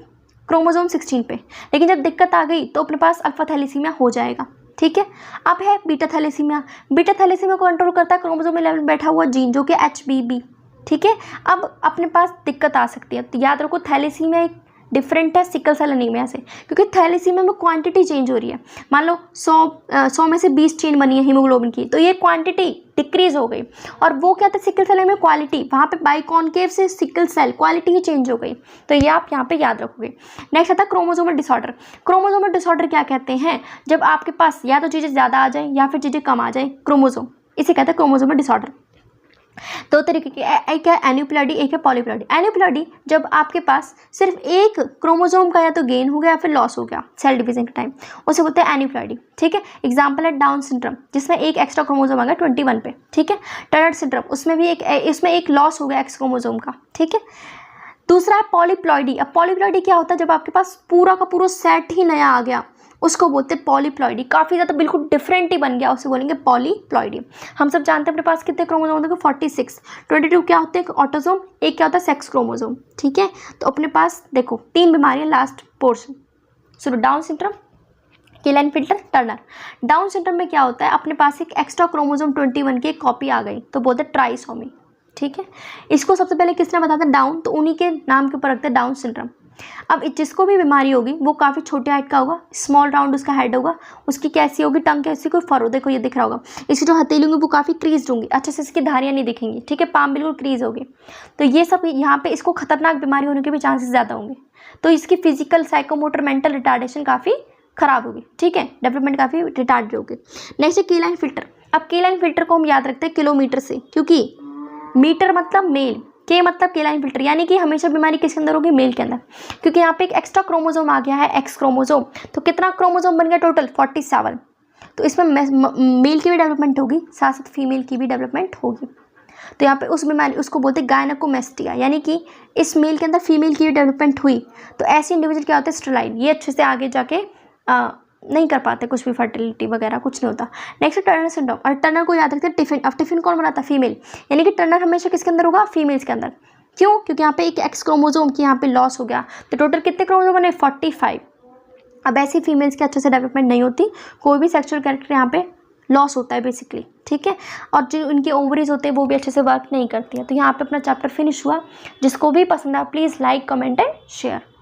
क्रोमोसोम 16 पे, लेकिन जब दिक्कत आ गई तो अपने पास अल्फा थैलेसीमिया हो जाएगा। ठीक है, अब है बीटा थैलेसीमिया, बीटा थैलेसीमिया को कंट्रोल करता है क्रोमोसोम 11 बैठा हुआ जीन जो कि HBB। ठीक है, अब अपने पास दिक्कत आ सकती है, तो याद रखो थैलेसीमिया एक डिफरेंट है सिकल सेल एनीमिया से, क्योंकि थैलेसीमिया में क्वांटिटी चेंज हो रही है, मान लो 100 में से 20 चेन बनी है हीमोग्लोबिन की, तो ये क्वांटिटी डिक्रीज हो गई, और वो क्या था, सिकल सेल में क्वालिटी, वहाँ पे बाइकॉनकेव से सिकल सेल क्वालिटी ही चेंज हो गई, तो ये आप यहाँ पे याद रखोगे। नेक्स्ट आता है क्रोमोसोमल डिसऑर्डर। क्रोमोसोमल डिसऑर्डर क्या कहते हैं, जब आपके पास या तो चीज़ें ज़्यादा आ जाए या फिर चीज़ें कम आ जाए, क्रोमोसोम, इसे कहते हैं क्रोमोसोमल डिसऑर्डर। 2 तरीके के, एक है एन्यूप्लॉइडी, एक है पॉलीप्लॉइडी। एन्यूप्लॉइडी जब आपके पास सिर्फ एक क्रोमोसोम का या तो गेन हो गया या फिर लॉस हो गया सेल डिवीजन के टाइम, उसे बोलते हैं एन्यूप्लॉइडी। ठीक है, एग्जांपल है डाउन सिंड्रोम, जिसमें एक एक्स्ट्रा क्रोमोसोम आ गया 21 पे। ठीक है, टर्नर सिंड्रोम, उसमें भी इसमें एक लॉस हो गया एक्स क्रोमोसोम का। ठीक है, दूसरा है पॉलीप्लॉइडी। अब पॉलीप्लॉइडी क्या होता है, जब आपके पास पूरा का पूरा सेट ही नया आ गया, उसको बोलते हैं पॉलीप्लॉइडी, काफ़ी ज़्यादा बिल्कुल डिफरेंट ही बन गया, उसे बोलेंगे पॉलीप्लॉइडी। हम सब जानते हैं अपने पास कितने क्रोमोसोम होते हैं, 46। 22 क्या होते हैं ऑटोसोम, एक क्या होता है सेक्स क्रोमोसोम। ठीक है, तो अपने पास देखो 3 बीमारियाँ, लास्ट पोर्शन सुनो, Down syndrome, Klinefelter, Turner. Down syndrome में क्या होता है, अपने पास एक एक्स्ट्रा क्रोमोसोम 21 की एक कॉपी आ गई, तो बोलते हैं ट्राइसोमी। ठीक है, इसको सबसे पहले किसने बताया था, डाउन, तो उन्हीं के नाम के ऊपर रखते हैं डाउन सिंड्रोम। अब जिसको भी बीमारी होगी वो काफ़ी छोटे हाइट का होगा, स्मॉल राउंड उसका हेड होगा, उसकी कैसी होगी टंग, कैसी कोई फरो, देखो ये दिख रहा होगा। इसकी जो हथेली होंगी वो काफ़ी क्रीज होंगी, अच्छे से इसकी धारियाँ नहीं दिखेंगी, ठीक है, पाम बिल्कुल क्रीज होगी। तो ये सब यहाँ पे इसको खतरनाक बीमारी होने के भी चांसेस ज़्यादा होंगे। तो इसकी फिजिकल, साइकोमोटर, मेंटल रिटार्डेशन काफ़ी खराब होगी, ठीक है, डेवलपमेंट काफ़ी रिटार्डेड होगी। नेक्स्ट है केलाइन फिल्टर। अब केलाइन फिल्टर को हम याद रखते हैं किलोमीटर से, क्योंकि मीटर मतलब मेल, के मतलब केलाइन फिल्टर, यानी कि हमेशा बीमारी किसके अंदर होगी, मेल के अंदर, क्योंकि यहाँ पे एक एक्स्ट्रा क्रोमोसोम आ गया है, एक्स क्रोमोसोम। तो कितना क्रोमोसोम बन गया टोटल, 47। तो इसमें मेल की भी डेवलपमेंट होगी, साथ साथ फीमेल की भी डेवलपमेंट होगी। तो यहाँ पे उस बीमारी, उसको बोलते हैं गायनेकोमेस्टिया, यानी कि इस मेल के अंदर फीमेल की भी डेवलपमेंट हुई। तो ऐसे इंडिविजुअल क्या होते हैं, स्टेराइल, ये अच्छे से आगे जाके नहीं कर पाते कुछ भी, फर्टिलिटी वगैरह कुछ नहीं होता। नेक्स्ट टर्नर सिंड्रोम, और टर्नर को याद रखते हैं टिफिन। अब टिफिन कौन बनाता है, फीमेल, यानी कि टर्नर हमेशा किसके अंदर होगा, फीमेल्स के अंदर। क्यों, क्योंकि यहाँ पे एक एक्स क्रोमोसोम की यहाँ पे लॉस हो गया। तो टोटल कितने क्रोमोसोम बने, 45। अब ऐसी फीमेल्स की अच्छे से डेवलपमेंट नहीं होती, कोई भी सेक्सुअल कैरेक्टर यहाँ पे लॉस होता है बेसिकली, ठीक है। और जो उनके ओवरीज होते हैं वो भी अच्छे से वर्क नहीं करती है। तो यहाँ पे अपना चैप्टर फिनिश हुआ। जिसको भी पसंद आया please like, comment and share.